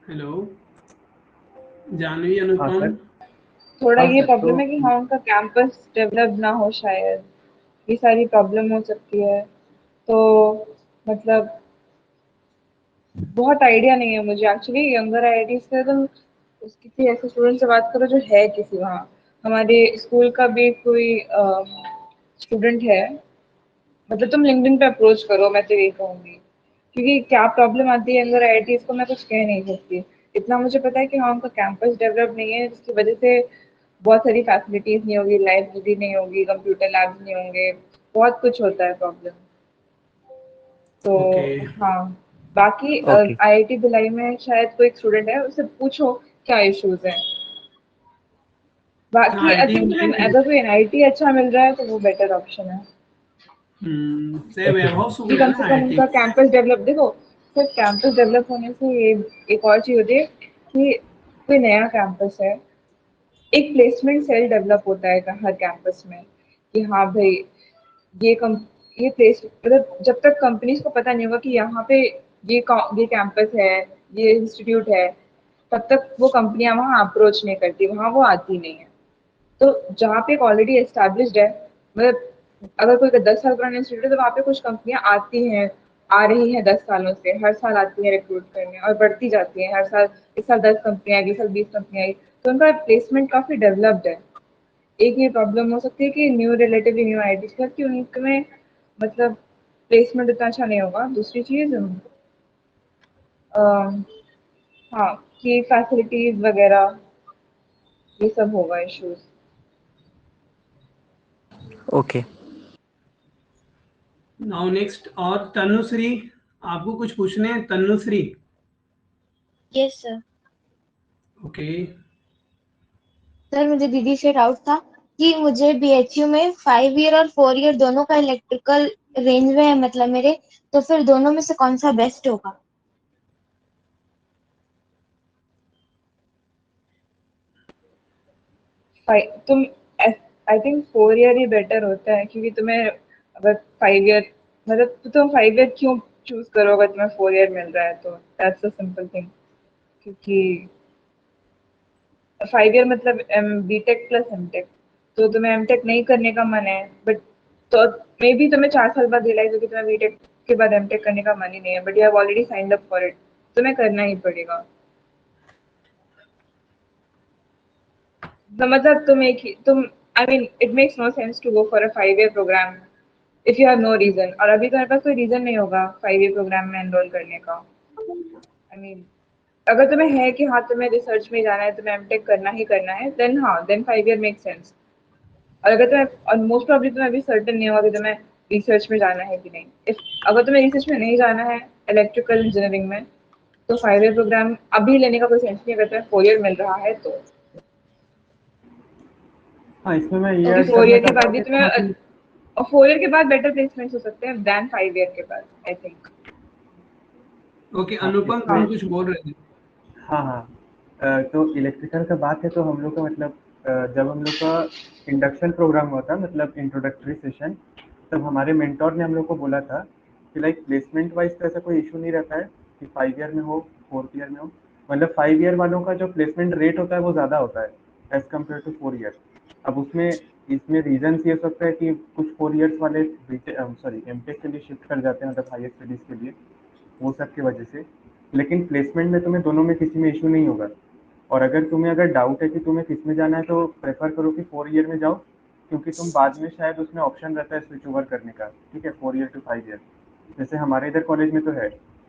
हेलो जानवी, हाँ अनुपम। सर। थोड़ा हाँ ये सर, तो प्रॉब्लम है कि हाँ उनका कैंपस डेवलप ना हो शायद, ये सारी प्रॉब्लम हो सकती है। तो मतलब बहुत आइडिया नहीं है मुझे एक्चुअली यंगर आईआईटीज का। तुम किसी ऐसे स्टूडेंट से बात करो जो है किसी वहाँ। हमारे स्कूल का भी कोई स्टूडेंट है, मतलब तुम लिंक्डइन पे अप्रोच करो, मैं तो यही कहूंगी। क्योंकि क्या प्रॉब्लम आती है यंगर आईआईटीज को मैं कुछ कह नहीं सकती। इतना मुझे पता है कि हाँ उनका कैंपस डेवलप नहीं है, जिसकी वजह से बहुत सारी फैसिलिटीज नहीं होगी, लाइब्रेरी नहीं होगी, कंप्यूटर लैब्स नहीं होंगे, बहुत कुछ होता है प्रॉब्लम। तो ओके। हाँ, बाकी ओके। आईआईटी भिलाई में शायद कोई स्टूडेंट है, उससे पूछो क्या इश्यूज हैं। हाँ, बाकी आई आईटी थिंक भिलाई तुम्हें में अगर कोई एनआईटी अच्छा मिल रहा है तो वो बेटर ऑप्शन है। से वैभव कि शुक्ला है कम ना से कम आईटी। उनका कैंपस डेवलप देखो। सिर्फ कैंपस डेवलप होने से ये एक और चीज होती है कि कोई नया कैंपस है, एक प्लेसमेंट सेल डेवलप होता है हर कैंपस में कि हाँ भाई ये कम ये प्लेस मतलब जब तक कंपनीज को पता नहीं होगा कि यहाँ पे ये कैंपस है, ये इंस्टीट्यूट है, तब तक वो कंपनियां वहाँ अप्रोच नहीं करती, वहाँ वो आती नहीं है। तो जहाँ पे ऑलरेडी एस्टैब्लिश्ड है, मतलब अगर कोई 10 साल पुराना इंस्टीट्यूट है तो वहाँ पे कुछ कंपनियां आती हैं आ रही है 10 सालों से, हर साल आती है रिक्रूट करने और बढ़ती जाती है हर साल। इस साल 10 कंपनियां आई, इस साल 20 कंपनियां आई, तो उनका प्लेसमेंट काफी डेवलप्ड है। एक ये प्रॉब्लम हो सकती है कि रिलेटिवली न्यू आईटी कि उनमें मतलब प्लेसमेंट इतना अच्छा नहीं होगा। दूसरी चीज हाँ कि फैसिलिटीज वगैरह ये सब होगा इश्यूज। ओके। नाउ नेक्स्ट और तनुश्री, आपको कुछ पूछने हैं Tanushree? Yes sir. Okay. Sir मुझे दीदी से डाउट था कि मुझे बीएचयू में 5 ईयर और 4 ईयर दोनों का इलेक्ट्रिकल रेंज में है मतलब मेरे, तो फिर दोनों में से कौन सा बेस्ट होगा? तुम I think 4 year he better होता है, क्योंकि तुम्हें अगर 5 ईयर मतलब तो तुम 5 ईयर क्यों चूज करोगे, तुम्हें 4 ईयर मिल रहा है तो दैट्स अ सिंपल थिंग। क्योंकि 5 ईयर मतलब बीटेक प्लस एमटेक, तो तुम्हें एमटेक नहीं करने का मन है बट तो मे बी तुम्हें 4 साल बाद रियलाइज होगी तुम्हें बीटेक के बाद एमटेक करने का मन ही नहीं है, but you have already signed up for it, तुम्हें करना ही पड़ेगा। मतलब तुम I mean it makes no sense to go for a 5 year program if you have no reason, और अभी तुम्हारे पास कोई रीजन नहीं होगा 5 ईयर प्रोग्राम में एनरोल करने का। आई मीन अगर तुम्हें है कि हाँ तुम्हें रिसर्च में जाना है, तुम्हें एमटेक करना ही करना है, देन हाँ देन 5 ईयर मेक सेंस। और अगर तुम्हें और मोस्ट प्रॉब्ली तुम्हें अभी सर्टेन नहीं होगा कि तुम्हें रिसर्च में जाना है कि नहीं, अगर तुम्हें रिसर्च में नहीं जाना है इलेक्ट्रिकल इंजीनियरिंग में, तो 5 ईयर प्रोग्राम अभी लेने का कोई सेंस नहीं। अगर तुम्हें 4 ईयर मिल रहा है तो हाँ, इसमें मैं ये क्योंकि ऐड 4 करना ईयर के चाहता बाद हूँ भी कि तुम्हें और 4 ईयर के बाद बेटर प्लेसमेंट्स हो सकते हैं देन 5 ईयर के बाद आई थिंक। ओके हाँ, अनुपम, इसमें तुम कुछ बोल रहे थे? हाँ हाँ तो इलेक्ट्रिकल का बात है तो हम लोग का मतलब जब हम लोग का इंडक्शन प्रोग्राम हुआ था, मतलब इंट्रोडक्टरी सेशन, तब हमारे मेंटोर ने हम लोग को बोला था कि लाइक प्लेसमेंट वाइज तो ऐसा कोई इशू नहीं रहता है कि 5 ईयर में हो 4th ईयर में हो, मतलब 5 ईयर वालों का जो प्लेसमेंट रेट होता है वो ज़्यादा होता है एज कम्पेयर टू 4 ईयर। अब इसमें रीजन ये हो सकता है कि कुछ 4 ईयर्स वाले एमटेक के लिए शिफ्ट कर जाते हैं, मतलब हायर स्टडीज़ के लिए, वो सब की वजह से। लेकिन प्लेसमेंट में तुम्हें दोनों में किसी में इशू नहीं होगा। और अगर डाउट है कि तुम्हें किस में जाना है तो प्रेफर करो कि 4 ईयर में जाओ, क्योंकि तुम बाद में शायद उसमें ऑप्शन रहता है स्विच ओवर करने का, ठीक है, 4 ईयर टू 5 ईयर। जैसे हमारे इधर कॉलेज में तो है,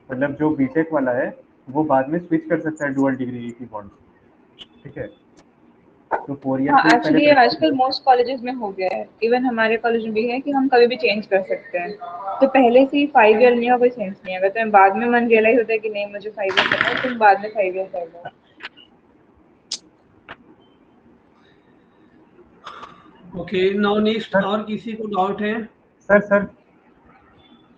मतलब जो बीटेक वाला है वो बाद में स्विच कर सकता है डुअल डिग्री की बॉन्ड, ठीक है। तो 4 ईयर हाँ को पहले एक्चुअली ये प्रेफर आजकल करो। मोस्ट कॉलेजेस में हो गया है, इवन हमारे कॉलेज में भी है कि हम कभी भी चेंज कर सकते हैं। तो पहले से ही 5 ईयर लेने का कोई सेंस नहीं है। अगर तुम्हें बाद में मन रियलाइज होता है कि नहीं मुझे 5 ईयर करना है, तुम बाद में 5 ईयर कर लो। ओके नाउ नेक्स्ट सर और किसी को डाउट है? सर सर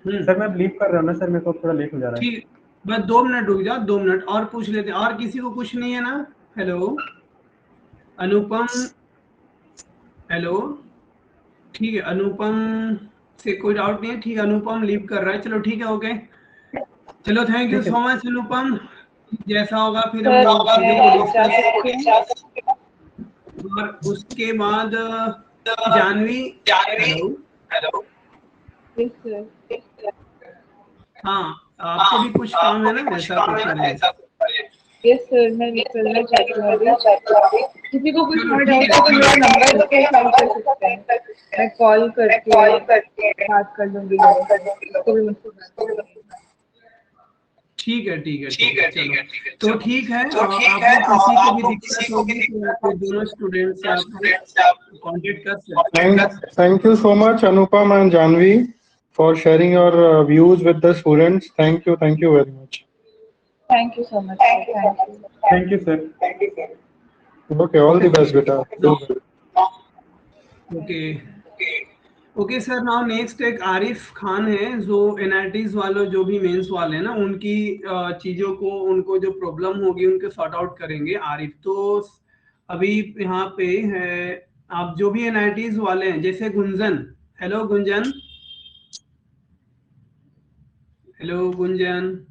हम्म, सर मैं लीव कर रहा हूँ ना सर, मेरे को थोड़ा लेट हो जा रहा है। ठीक, बस 2 मिनट रुक जाओ, 2 मिनट और पूछ लेते हैं। और किसी को कुछ नहीं है ना? हेलो अनुपम, हेलो, ठीक है अनुपम से कोई डाउट नहीं है, ठीक है अनुपम लीव कर रहा है, चलो ठीक है ओके। चलो थैंक यू ठीक है सो मच अनुपम, जैसा होगा फिर हम सर लोग चीजों को मैं जा डिस्कस। सकती हूँ? और उसके बाद जानवी, हेलो, Yes, sir. हाँ आपको भी कुछ काम है ना, ऐसा कुछ है? Yes, sir, मैं निकलना चाहती हूँ अभी। किसी को कुछ चलो और ठीक डाउट है है तो चलो मेरा नंबर पे सेंड कर सकते हैं, मैं कॉल करके बात कर लूंगी लोगों से, तो भी मुझसे बात करनी है। ठीक है ठीक है ठीक है चलो, तो ठीक है आपको किसी को भी दिक्कत होगी तो आपके दोनों स्टूडेंट से आप कांटेक्ट कर सकते हैं। Thank you so much, Anupam and Janvi, for sharing your views with the students. Thank you very much. Thank you so much, sir. Thank you. Thank you sir. Okay, all the best, beta. Do well. Okay okay sir, now next एक आरिफ खान है, जो NITs वालों जो भी mains वाले हैं ना, उनकी चीजों को, उनको जो प्रॉब्लम होगी उनके सॉर्ट आउट करेंगे आरिफ। तो अभी यहाँ पे है, आप जो भी एनआईटीज वाले हैं, जैसे Gunjan, hello Gunjan, hello Gunjan,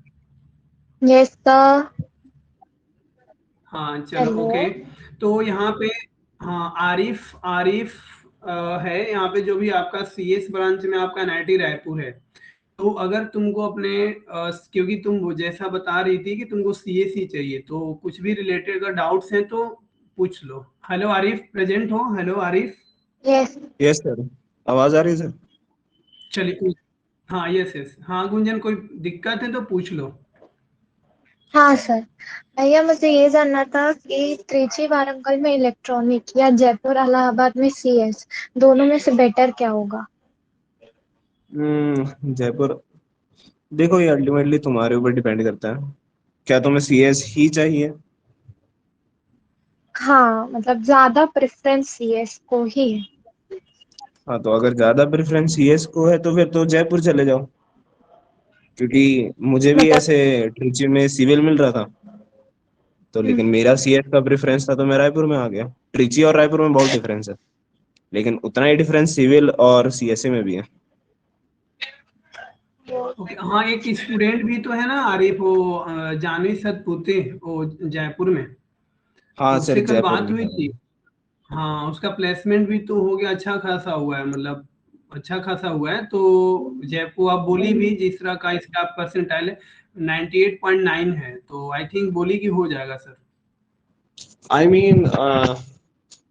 yes sir. हाँ चलो हेलो। ओके। तो यहाँ पे हाँ आरिफ आरिफ है यहाँ पे, जो भी आपका सीएस ब्रांच में आपका एनआईटी रायपुर है, तो अगर तुमको अपने क्योंकि तुम वो जैसा बता रही थी कि तुमको सीएससी चाहिए, तो कुछ भी रिलेटेड अगर डाउट्स हैं तो पूछ लो। हेलो आरिफ, प्रेजेंट हो? Hello Arif. Yes yes sir, आवाज आ रही है सर? चलिए, हाँ यस यस, हाँ गुंजन, कोई दिक्कत है तो पूछ लो। हाँ सर, भैया मुझे ये जानना था कि त्रिची वारंगल में इलेक्ट्रॉनिक या जयपुर इलाहाबाद में सीएस, दोनों में से बेटर क्या होगा? जयपुर, देखो ये अल्टीमेटली तुम्हारे ऊपर डिपेंड करता है। क्या तुम्हें सीएस ही चाहिए? हाँ मतलब ज्यादा प्रेफरेंस सीएस को ही है। हाँ, तो अगर ज्यादा प्रेफरेंस सीएस को है तो फिर तो जयपुर चले जाओ, क्योंकि मुझे भी मतलब ऐसे ट्रिची में सिविल मिल रहा था, तो लेकिन मेरा सीएस का प्रेफरेंस था तो मैं रायपुर में आ गया। ट्रिची और रायपुर में बहुत डिफरेंस है, लेकिन उतना ही डिफरेंस सिविल और सीएसए में भी है। ओके, हाँ एक स्टूडेंट भी तो है ना आरिफ, वो जानवी सतपुते, वो जयपुर में, हाँ तो सर, उससे कल जयपुर बात में। हुई थी। हाँ उसका प्लेसमेंट भी तो हो गया, अच्छा खासा हुआ है, मतलब अच्छा खासा हुआ है। तो जयपुर आप बोली भी जिस तरह का इसका परसेंटाइल है 98.9 है, तो आई थिंक बोली कि हो जाएगा सर। आई मीन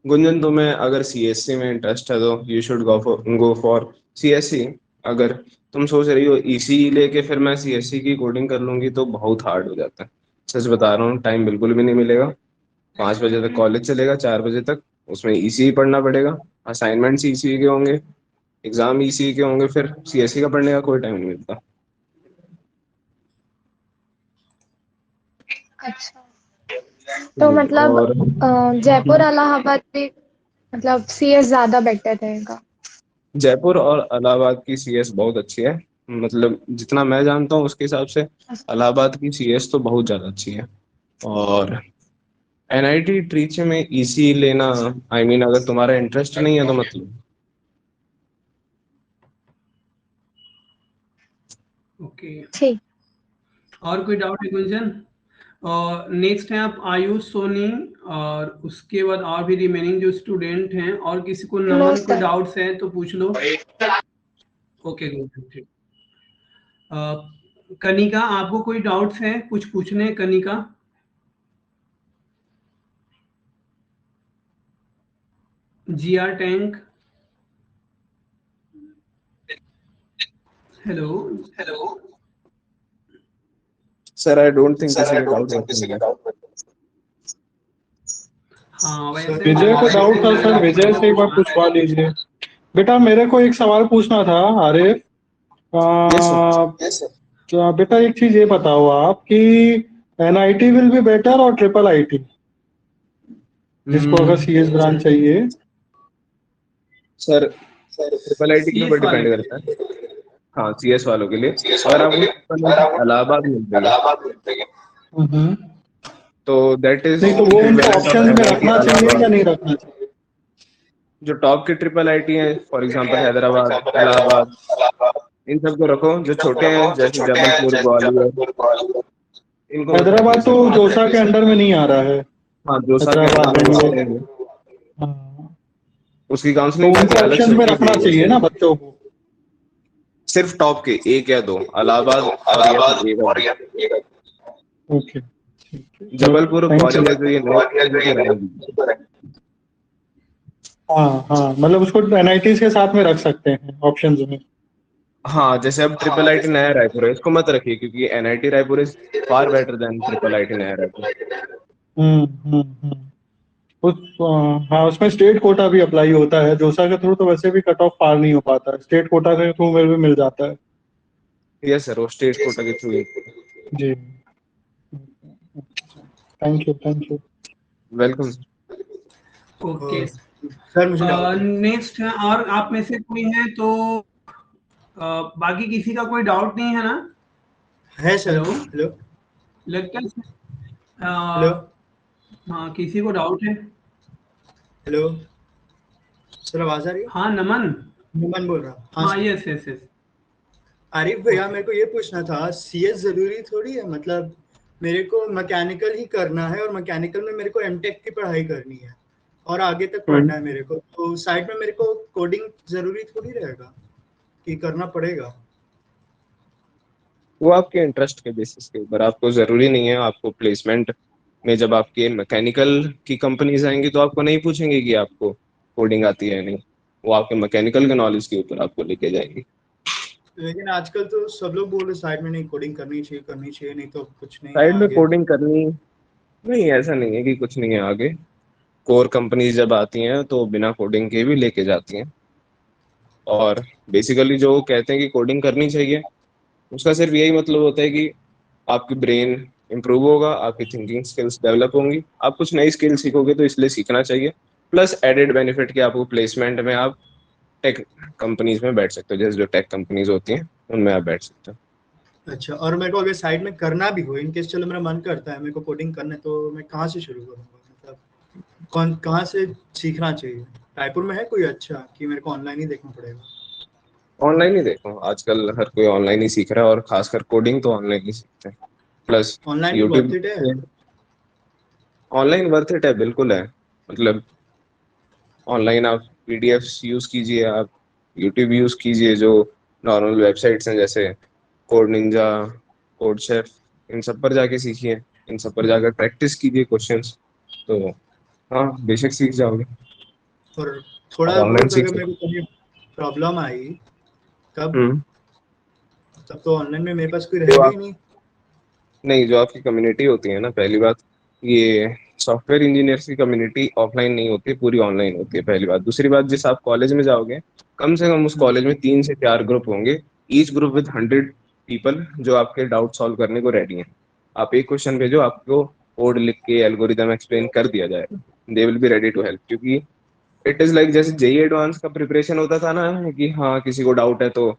गुंजन, तुम्हें अगर सीएससी में इंटरेस्ट है तो you should go for CSC. अगर तुम सोच रही हो ईसी लेके फिर मैं सीएससी की कोडिंग कर लूंगी तो बहुत हार्ड हो जाता है। सच बता रहा हूँ, टाइम बिल्कुल भी नहीं मिलेगा। 5 बजे तक कॉलेज चलेगा, 4 बजे तक उसमें ईसी ही पढ़ना पड़ेगा, असाइनमेंट्स ईसी के होंगे, एग्जाम ईसी के होंगे, फिर सीएससी का पढ़ने का कोई टाइम नहीं मिलता। अच्छा, तो जी, मतलब और जयपुर इलाहाबाद भी मतलब सीएस ज्यादा बेटर रहेगा। जयपुर और इलाहाबाद की सीएस बहुत अच्छी है। मतलब जितना मैं जानता हूँ उसके हिसाब से इलाहाबाद की सीएस तो बहुत ज़्यादा अच्छी है। और एनआईटी ट्रीची में ईसी लेना, आई मीन अगर तुम्हारा इंटरेस्ट नहीं है तो मतलब ओके, ठीक। और कोई डाउट है गुंजन? और नेक्स्ट है आप आयुष सोनी, और उसके बाद और भी रिमेनिंग जो स्टूडेंट हैं, और किसी को नो नमन को सर। डाउट्स है तो पूछ लो। ओके गुंजन, ठीक। कनिका, आपको कोई डाउट्स है, कुछ पूछने हैं कनिका? जीआर टैंक, hello hello. Sir I don't think किसी के डाउट होंगे। हाँ सर वैसे विजय को डाउट था, सर विजय से एक बार पूछवा लीजिए। बेटा मेरे को एक सवाल पूछना था आरिफ। यस बेटा एक चीज ये बताओ आप कि एनआईटी विल बी बेटर और ट्रिपल आईटी, जिसको अगर सीएस ब्रांच चाहिए? सर, ट्रिपल आईटी के सीएस ऊपर वाले डिपेंड के करता है। हाँ, सीएस वालों के लिए अगर आपको ट्रिपल आईटी इलाहाबाद मिल रही है हम्म। तो दैट इज नहीं तो वो उनको इक्विवेलेंट ऑफ ऑप्शन में एनआईटी रखना चाहिए या इलाहाबाद। नहीं रखना चाहिए? जो टॉप की ट्रिपल आईटी है, फॉर एग्जांपल हैदराबाद, इलाहाबाद, इन सबको रखो। जो छोटे हैं जैसे जबलपुर, ग्वालियर, इनको मत रखिए हैदराबाद तो सर। जोसा के अंडर में नहीं आ रहा है। हाँ, जोसा के अंदर हैदराबाद में बेंगलोर। नहीं है। हाँ, उसकी तो काउंसलिंग वैसे उनको अलग ऑप्शन में चलती है रखना जेईई चाहिए से। ना बच्चों को। सिर्फ टॉप के 1 या 2, इलाहाबाद और या फिर 1 या 2। ओके ठीक है, जबलपुर, थैंक्स। ग्वालियर जो ये नए कॉलेजेस हैं, रहने दीजिए। हाँ हाँ, मतलब उसको एनआईटी के साथ में रख सकते हैं ऑप्शंस में। हाँ, जैसे अब ट्रिपल आईटी नया रायपुर है, इसको मत रखिए क्योंकि NIT Raipur is far better than triple IT नया रायपुर। हम्म। उस हाँ, उसमें स्टेट कोटा भी अप्लाई होता है। जोसा के थ्रू तो वैसे भी कट ऑफ पार नहीं हो पाता है, स्टेट कोटा के थ्रू में भी मिल जाता है। यस सर, वो स्टेट कोटा के थ्रू। जी, thank you. Welcome. Okay. Sir मुझे डाउट है। नेक्स्ट है, और आप में से कोई है तो बाकी किसी का कोई डाउट नहीं है ना? है सर। हेलो, हेलो लगता है हेलो हाँ किसी को डाउट है। हेलो सर, आवाज आ रही है? हाँ नमन, नमन बोल रहा हूँ। हाँ हाँ sir. Yes yes yes. Arif भैया, ओके, मेरे को ये पूछना था, सीएस जरूरी थोड़ी है? मतलब मेरे को मैकेनिकल ही करना है और मैकेनिकल में मेरे को एमटेक की पढ़ाई करनी है और आगे तक पढ़ना है मेरे को, तो साइड में मेरे को कोडिंग जरूरी थोड़ी रहेगा कि करना पड़ेगा? वो आपके इंटरेस्ट के बेसिस के ऊपर, आपको जरूरी नहीं है। आपको प्लेसमेंट में जब आपके मैकेनिकल की कंपनीज आएंगी तो आपको नहीं पूछेंगे कि आपको कोडिंग आती है या नहीं, वो आपके मैकेनिकल के नॉलेज के ऊपर आपको लेके जाएंगी। लेकिन आजकल तो सब लोग बोल रहे साइड में नहीं कोडिंग करनी चाहिए नहीं तो कुछ नहीं है साइड में आगे। कोडिंग करनी नहीं, ऐसा नहीं है कि कुछ नहीं है आगे। कोर कंपनीज जब आती हैं तो बिना कोडिंग के भी लेके जाती हैं, और बेसिकली जो कहते हैं कि कोडिंग करनी चाहिए, उसका सिर्फ यही मतलब होता है कि आपकी ब्रेन इंप्रूव होगा, आपकी थिंकिंग स्किल्स डेवलप होंगी, आप कुछ नई स्किल सीखोगे तो इसलिए सीखना चाहिए। प्लस एडेड बेनिफिट कि आपको प्लेसमेंट में आप टेक कंपनीज में बैठ सकते हो, जैसे जो टेक कंपनीज होती हैं उनमें आप बैठ सकते हो। अच्छा, और मेरे को अगर साइड में करना भी हो, इन केस चलो मेरा मन करता है मेरे को कोडिंग करना है, तो मैं कहाँ से शुरू करूँगा? मतलब कहाँ से सीखना चाहिए? रायपुर में है कोई अच्छा कि मेरे को ऑनलाइन ही देखना पड़ेगा? ऑनलाइन ही देखो, आजकल हर कोई ऑनलाइन ही सीख रहा है, और खासकर कोडिंग तो ऑनलाइन ही सीखते हैं। प्लस ऑनलाइन भी यूट्यूब, वर्थ इट है? ऑनलाइन वर्थ इट है, बिल्कुल है। मतलब ऑनलाइन आप पीडीएफ्स यूज कीजिए, आप यूट्यूब यूज कीजिए, जो नॉर्मल वेबसाइट्स हैं जैसे कोड निंजा, कोड शेफ, इन सब पर जाके सीखिए, इन सब पर जाकर प्रैक्टिस कीजिए क्वेश्चंस, तो हाँ बेशक सीख जाओगे। और आप थोड़ा ऑनलाइन बहुत सीख अगर मेरे सकते को कभी प्रॉब्लम आई हो। तब तो ऑनलाइन में मेरे पास कोई जो रहेगा ही आप नहीं। नहीं, जो आपकी कम्युनिटी होती है ना, पहली बात, ये सॉफ्टवेयर इंजीनियर्स की कम्युनिटी ऑफलाइन नहीं होती, पूरी ऑनलाइन होती है, पहली बात। दूसरी बात, जिस आप कॉलेज में जाओगे, कम से कम उस कॉलेज में 3 से 4 ग्रुप होंगे, ईच ग्रुप विद 100 पीपल जो आपके डाउट सॉल्व करने को रेडी हैं। आप एक क्वेश्चन भेजो, आपको कोड लिख के एल्गोरिदम एक्सप्लेन कर दिया जाएगा, they will be ready to help. क्योंकि इट इज लाइक जैसे जेई एडवांस का प्रिपरेशन होता था ना, कि हाँ किसी को डाउट है तो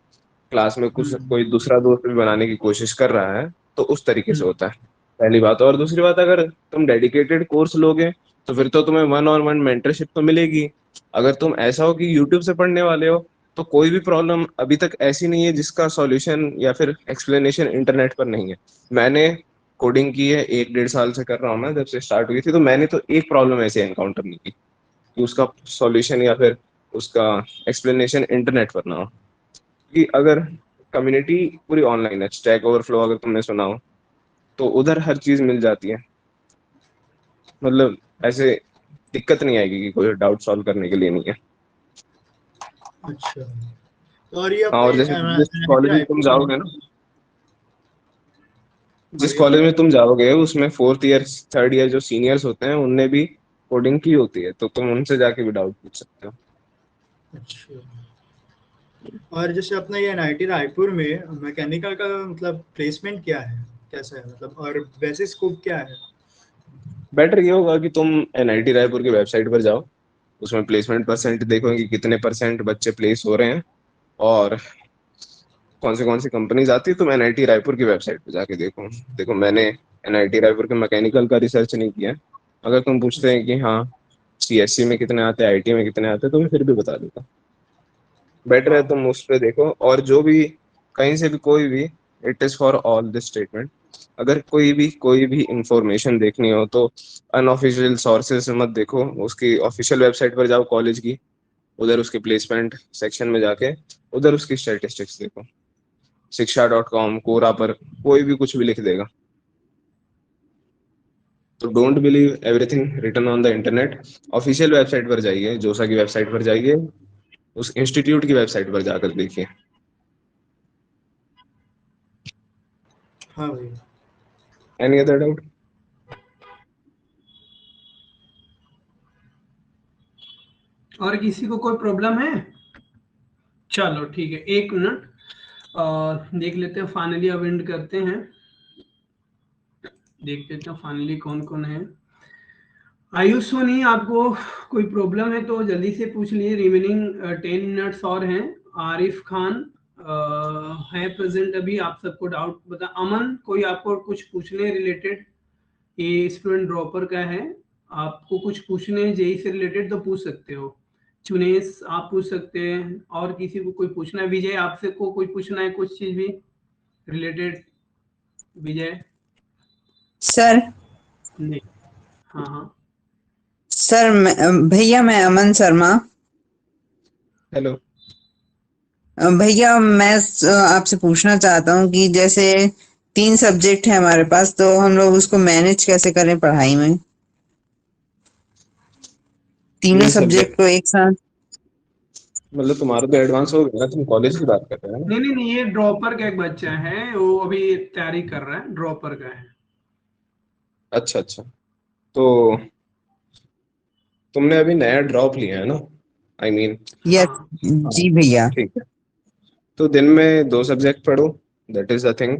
क्लास में कुछ कोई दूसरा दोस्त भी बनाने की कोशिश कर रहा है, तो उस तरीके से होता है, पहली बात। और दूसरी बात, अगर तुम डेडिकेटेड कोर्स लोगे तो फिर तो तुम्हें 1-on-1 मेंटरशिप तो मिलेगी। अगर तुम ऐसा हो कि यूट्यूब से पढ़ने वाले हो, तो कोई भी प्रॉब्लम अभी तक ऐसी नहीं है जिसका सॉल्यूशन या फिर एक्सप्लेनेशन इंटरनेट पर नहीं है। मैंने कोडिंग की है, 1-1.5 साल से कर रहा हूँ मैं, जब से स्टार्ट हुई थी, तो मैंने तो एक प्रॉब्लम ऐसे एनकाउंटर नहीं की कि उसका सॉल्यूशन या फिर उसका एक्सप्लेनेशन इंटरनेट पर ना हो। कि अगर कम्युनिटी पूरी ऑनलाइन है, स्टैक ओवरफ्लो अगर तुमने सुना हो, तो उधर हर चीज मिल जाती है। मतलब ऐसे दिक्कत नहीं आएगी कि कोई डाउट सॉल्व करने के लिए नहीं है। अच्छा, तो और ये हाँ, अपने और जैसे जिस कॉलेज में तुम रायपुर में। जाओगे ना, हाँ जिस भैया। कॉलेज में तुम जाओगे उसमें 4th ईयर 3rd ईयर जो सीनियर्स होते हैं उनने भी कोडिंग की होती है, तो तुम उनसे जाके भी डाउट पूछ सकते हो। अच्छा, और जैसे अपना ये एनआईटी रायपुर में मैकेनिकल का मतलब प्लेसमेंट क्या है, कैसा है मतलब, और वैसे स्कोप क्या है? बेटर ये होगा कि तुम एनआईटी रायपुर की वेबसाइट पर जाओ, उसमें प्लेसमेंट परसेंट देखो कि कितने परसेंट बच्चे प्लेस हो रहे हैं, और कौन सी कंपनीज आती है। तुम एनआईटी रायपुर की वेबसाइट पे जाके देखो। देखो, मैंने एनआईटी रायपुर के मैकेनिकल का रिसर्च नहीं किया। अगर तुम पूछते हैं कि हाँ सीएससी में कितने आते हैं, आईटी में कितने आते हैं, तो मैं फिर भी बता देता। बेटर है हाँ। तुम उस पर देखो, और जो भी कहीं से भी कोई भी, it is for all this statement, अगर कोई भी इंफॉर्मेशन देखनी हो तो अनऑफिशियल सोर्सेज से मत देखो, उसकी ऑफिशियल वेबसाइट पर जाओ कॉलेज की, उधर उसके प्लेसमेंट सेक्शन में जाके उधर उसकी स्टैटिस्टिक्स देखो। शिक्षा.com, कोरा पर कोई भी कुछ भी लिख देगा। तो don't believe everything written on the internet. Official website पर जाइए, जोसा की वेबसाइट पर जाइए, उस इंस्टीट्यूट की वेबसाइट पर जाकर देखिए। हाँ भैया। Any other doubt? और किसी को कोई प्रॉब्लम है? चलो ठीक है, 1 मिनट देख लेते हैं, फाइनली अब एंड करते हैं, देख लेते हैं फाइनली कौन कौन है। आयुष सोनी, आपको कोई प्रॉब्लम है तो जल्दी से पूछ लिए, रिमेनिंग 10 मिनट्स और हैं। आरिफ खान है प्रेजेंट अभी, आप सबको डाउट बता। अमन, कोई आपको कुछ पूछने रिलेटेड, ये स्टूडेंट ड्रॉपर का है, आपको कुछ पूछने जेई से रिलेटेड तो पूछ सकते हो। चुनेश, आप पूछ सकते हैं, और किसी को कोई पूछना है? विजय, आपसे को कोई पूछना है कुछ चीज भी रिलेटेड? विजय सर। नहीं, हाँ हाँ सर भैया मैं अमन शर्मा। हेलो। भैया मैं आपसे पूछना चाहता हूँ कि जैसे 3 सब्जेक्ट है हमारे पास, तो हम लोग उसको मैनेज कैसे करें पढ़ाई में, तीनों 3 सब्जेक्ट सब्जेक्ट को एक साथ। मतलब तुम्हारा तो एडवांस हो गया ना, तुम कॉलेज की बात कर रहे हो ना? नहीं नहीं नहीं, ये ड्रॉपर का एक बच्चा है, वो अभी तैयारी कर रहा है, ड्रॉपर का है। अच्छा अच्छा। तो तुमने अभी नया ड्रॉप लिया है ना, आई मीन। यस हाँ जी भैया। ठीक है, तो दिन में 2 सब्जेक्ट पढ़ो, दैट इज द थिंग।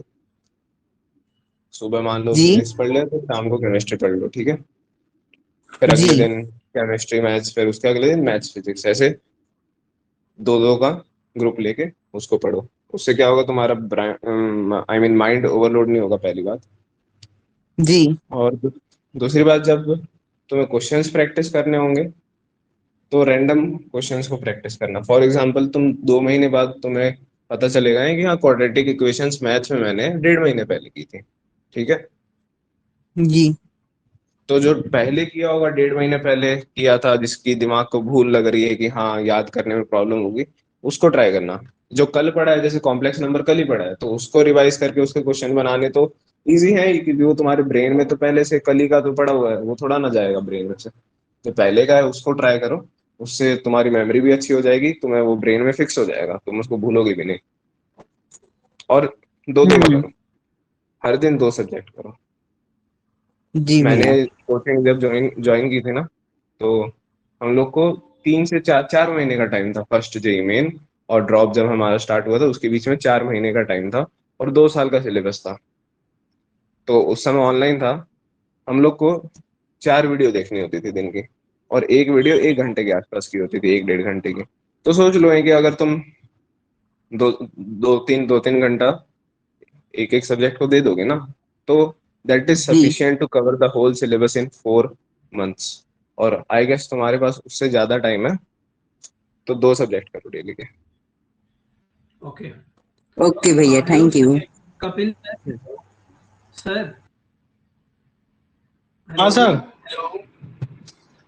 सुबह मान लो जी फिजिक्स पढ़ ले, तो शाम को केमिस्ट्री पढ़ लो, ठीक है। फिर जी अगले दिन केमिस्ट्री मैथ्स, फिर उसके अगले दिन मैथ्स फिजिक्स, ऐसे 2-2 का ग्रुप लेके उसको पढ़ो। उससे क्या होगा, तुम्हारा आई मीन माइंड ओवरलोड नहीं होगा, पहली बात। जी और दूसरी बात, जब तुम्हें क्वेश्चंस प्रैक्टिस करने होंगे तो रैंडम क्वेश्चंस को प्रैक्टिस करना। फॉर एग्जांपल, तुम 2 महीने बाद तुम्हें पता चलेगा कि हाँ, क्वाड्रेटिक इक्वेशंस मैथ्स में मैंने 1.5 महीने पहले की थी, ठीक है। जी तो जो पहले किया होगा, 1.5 महीने पहले किया था, जिसकी दिमाग को भूल लग रही है कि हाँ याद करने में प्रॉब्लम होगी, उसको ट्राई करना। जो कल पढ़ा है, जैसे कॉम्प्लेक्स नंबर कल ही पढ़ा है, तो उसको रिवाइज करके उसके क्वेश्चन बनाने तो इजी है ही, क्योंकि वो तुम्हारे ब्रेन में तो पहले से कल ही का तो पड़ा हुआ है, वो थोड़ा ना जाएगा ब्रेन में से। जो पहले का है उसको ट्राई करो, उससे तुम्हारी मेमोरी भी अच्छी हो जाएगी, तुम्हें वो ब्रेन में फिक्स हो जाएगा, तुम उसको भूलोगे भी नहीं। और 2-2 का हम्म। करो, हर दिन 2 सब्जेक्ट करो। जी मैंने भैया। कोचिंग जब ज्वाइन ज्वाइन की थी ना, तो हम लोग को 3 से 4 महीने का टाइम था फर्स्ट जेई मेन, और ड्रॉप जब हमारा स्टार्ट हुआ था उसके बीच में 4 महीने का टाइम था, और 2 साल का सिलेबस था। तो उस समय ऑनलाइन था, हम लोग को 4 वीडियो देखनी होती थी दिन की, और एक वीडियो 1 घंटे के आसपास की होती थी, 1-1.5 घंटे की। तो सोच लो है कि अगर तुम दो 2-3 एक एक सब्जेक्ट को दे दोगे ना, तो दैट इज जी sufficient to cover the whole syllabus in 4 months. और आई गेस तुम्हारे पास उससे ज्यादा टाइम है, तो 2 सब्जेक्ट करो डेली के। ओके। ओके भैया, hello thank you. Kapil sir. हाँ हेलो। सर।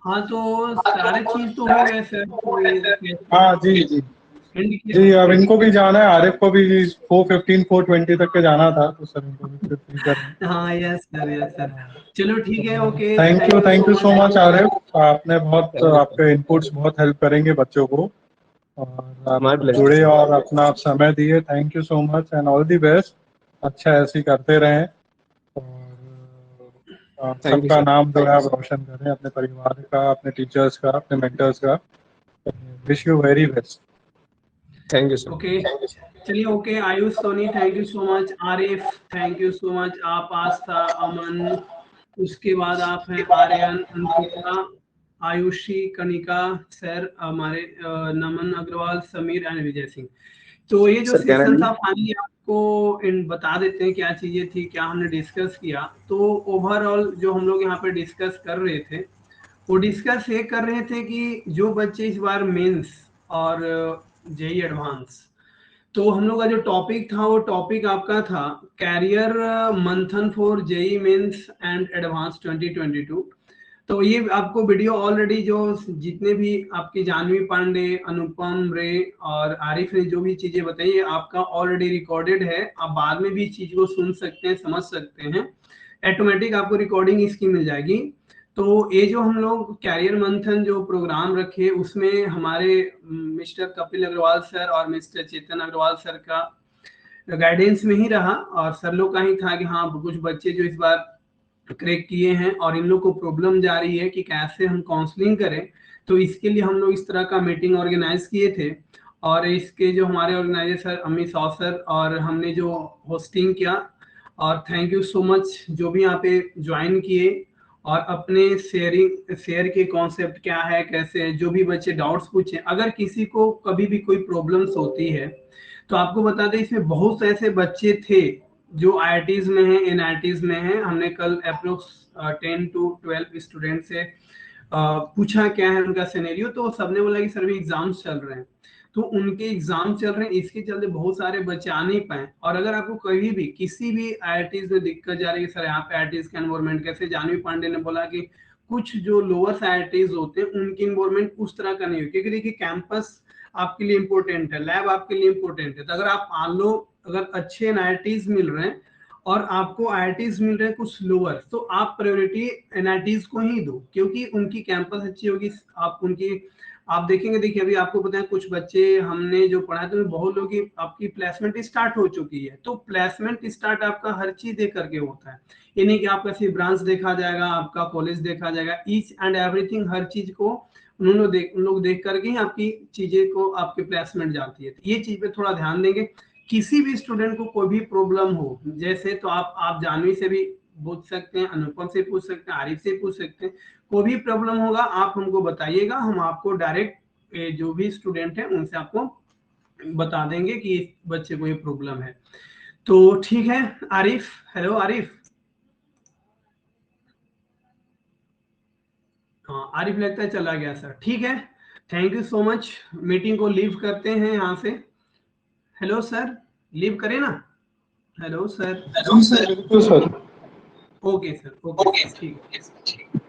हाँ तो सारे चीज तो हो गए सर, तो ये कैसे हाँ जी जी एंड किया? जी, अब इनको भी जाना है, आरिफ को भी 4:15 4:20 तक के जाना था, तो सर इनको भी फिर फ्री करना हाँ यस सर, यस सर। चलो ठीक है, है। Okay, thank thank you you so so much much. Arif, आपने बहुत, थैंक यू सर, आपके इनपुट्स बहुत हेल्प करेंगे बच्चों को, और आप माय प्लेजर जुड़े सर। और अपना आप समय दिए, thank you so much and all the best. अच्छा ऐसे ही करते रहें, और आप थैंक यू सबका सर। नाम जो है आप रोशन करें, अपने परिवार का, अपने टीचर्स का, अपने मेंटर्स का। Wish you very best. Thank you sir. Okay चलिए, okay, Ayush Soni thank you so much, Arif thank you so much, आप आस्था, अमन, उसके बाद आप हैं आर्यन, अंकिता, आयुषी, कनिका सर, हमारे नमन अग्रवाल, समीर एंड विजय सिंह। तो ये जो सर कहना सेशन नहीं। था फाइनली आपको इन बता देते हैं क्या चीजें थी, क्या हमने डिस्कस किया। तो ओवरऑल जो हम लोग यहाँ पे डिस्कस कर रहे थे, वो डिस्कस ये कर रहे थे कि जो बच्चे इस बार मेंस और जेई एडवांस, तो हम लोग का जो टॉपिक था वो टॉपिक आपका था career Manthan for JEE mains and advance 2022। तो ये आपको वीडियो ऑलरेडी जो जितने भी आपकी जानवी पांडे, अनुपम रे और आरिफ ने जो भी चीजें बताई है आपका ऑलरेडी रिकॉर्डेड है, आप बाद में भी चीज को सुन सकते हैं, समझ सकते हैं, ऑटोमेटिक आपको रिकॉर्डिंग इसकी मिल जाएगी। तो ये जो हम लोग कैरियर मंथन जो प्रोग्राम रखे, उसमें हमारे मिस्टर कपिल अग्रवाल सर और मिस्टर चेतन अग्रवाल सर का गाइडेंस में ही रहा, और सर लोग का ही था कि हाँ कुछ बच्चे जो इस बार क्रैक किए हैं और इन लोग को प्रॉब्लम जा रही है कि कैसे हम काउंसलिंग करें, तो इसके लिए हम लोग इस तरह का मीटिंग ऑर्गेनाइज किए थे। और इसके जो हमारे organiser sir Amit Sao sir, और हमने जो होस्टिंग किया, और थैंक यू सो मच जो भी यहाँ पे ज्वाइन किए और अपने शेयर के कॉन्सेप्ट क्या है, कैसे, जो भी बच्चे डाउट्स पूछे, अगर किसी को कभी भी कोई प्रॉब्लम्स होती है तो आपको बता दें इसमें बहुत से ऐसे बच्चे थे जो आईआईटीज में हैं, एनआईटीज में हैं। हमने कल अप्रोक्स 10 to 12 स्टूडेंट से पूछा क्या है उनका सिनेरियो, तो सबने बोला कि सर भी एग्जाम्स चल रहे हैं, तो उनके एग्जाम चल रहे हैं, इसके चलते बहुत सारे बच्चे आ नहीं पाए। और अगर आपको कहीं भी किसी भी आईआईटीज में दिक्कत जा रही है सर यहाँ पे आईआईटीज का एनवायरमेंट कैसे, जानवी पांडे ने बोला कि कुछ जो लोअर आईआईटीज होते हैं उनकी एनवायरमेंट उस तरह का नहीं हो, क्योंकि देखिए कैंपस आपके लिए इम्पोर्टेंट है, लैब आपके लिए इम्पोर्टेंट है। तो अगर आप मान लो अगर अच्छे NITs मिल रहे हैं और आपको IITs मिल रहे हैं कुछ लोअर, तो आप प्रायोरिटी NITs को ही दो, क्योंकि उनकी कैंपस अच्छी होगी। आप देखेंगे, देखिए अभी आपको पता है कुछ बच्चे हमने जो पढ़ा तो बहुत लोगों की आपकी प्लेसमेंट स्टार्ट हो चुकी है। तो प्लेसमेंट स्टार्ट आपका हर चीज देख करके होता है, ये नहीं कि आपका सिर्फ ब्रांच देखा जाएगा, आपका कॉलेज देखा जाएगा, ईच एंड एवरीथिंग, हर चीज को उन लोग देख करके ही आपकी चीजें को आपकी प्लेसमेंट जाती है। तो ये चीज पे थोड़ा ध्यान देंगे। किसी भी स्टूडेंट को कोई भी प्रॉब्लम हो जैसे, तो आप जानवी से भी पूछ सकते हैं, अनुपम से पूछ सकते हैं, आरिफ से पूछ सकते हैं। कोई भी प्रॉब्लम होगा आप हमको बताइएगा, हम आपको डायरेक्ट जो भी स्टूडेंट है उनसे आपको बता देंगे कि बच्चे को ये प्रॉब्लम है। तो ठीक है आरिफ, हेलो आरिफ। हाँ आरिफ लगता है चला गया सर, ठीक है, thank you so much. Meeting को लीव करते हैं यहाँ से। हेलो सर, लीव करें ना? Hello sir. बिल्कुल सर। ओके सर, ओके ठीक है।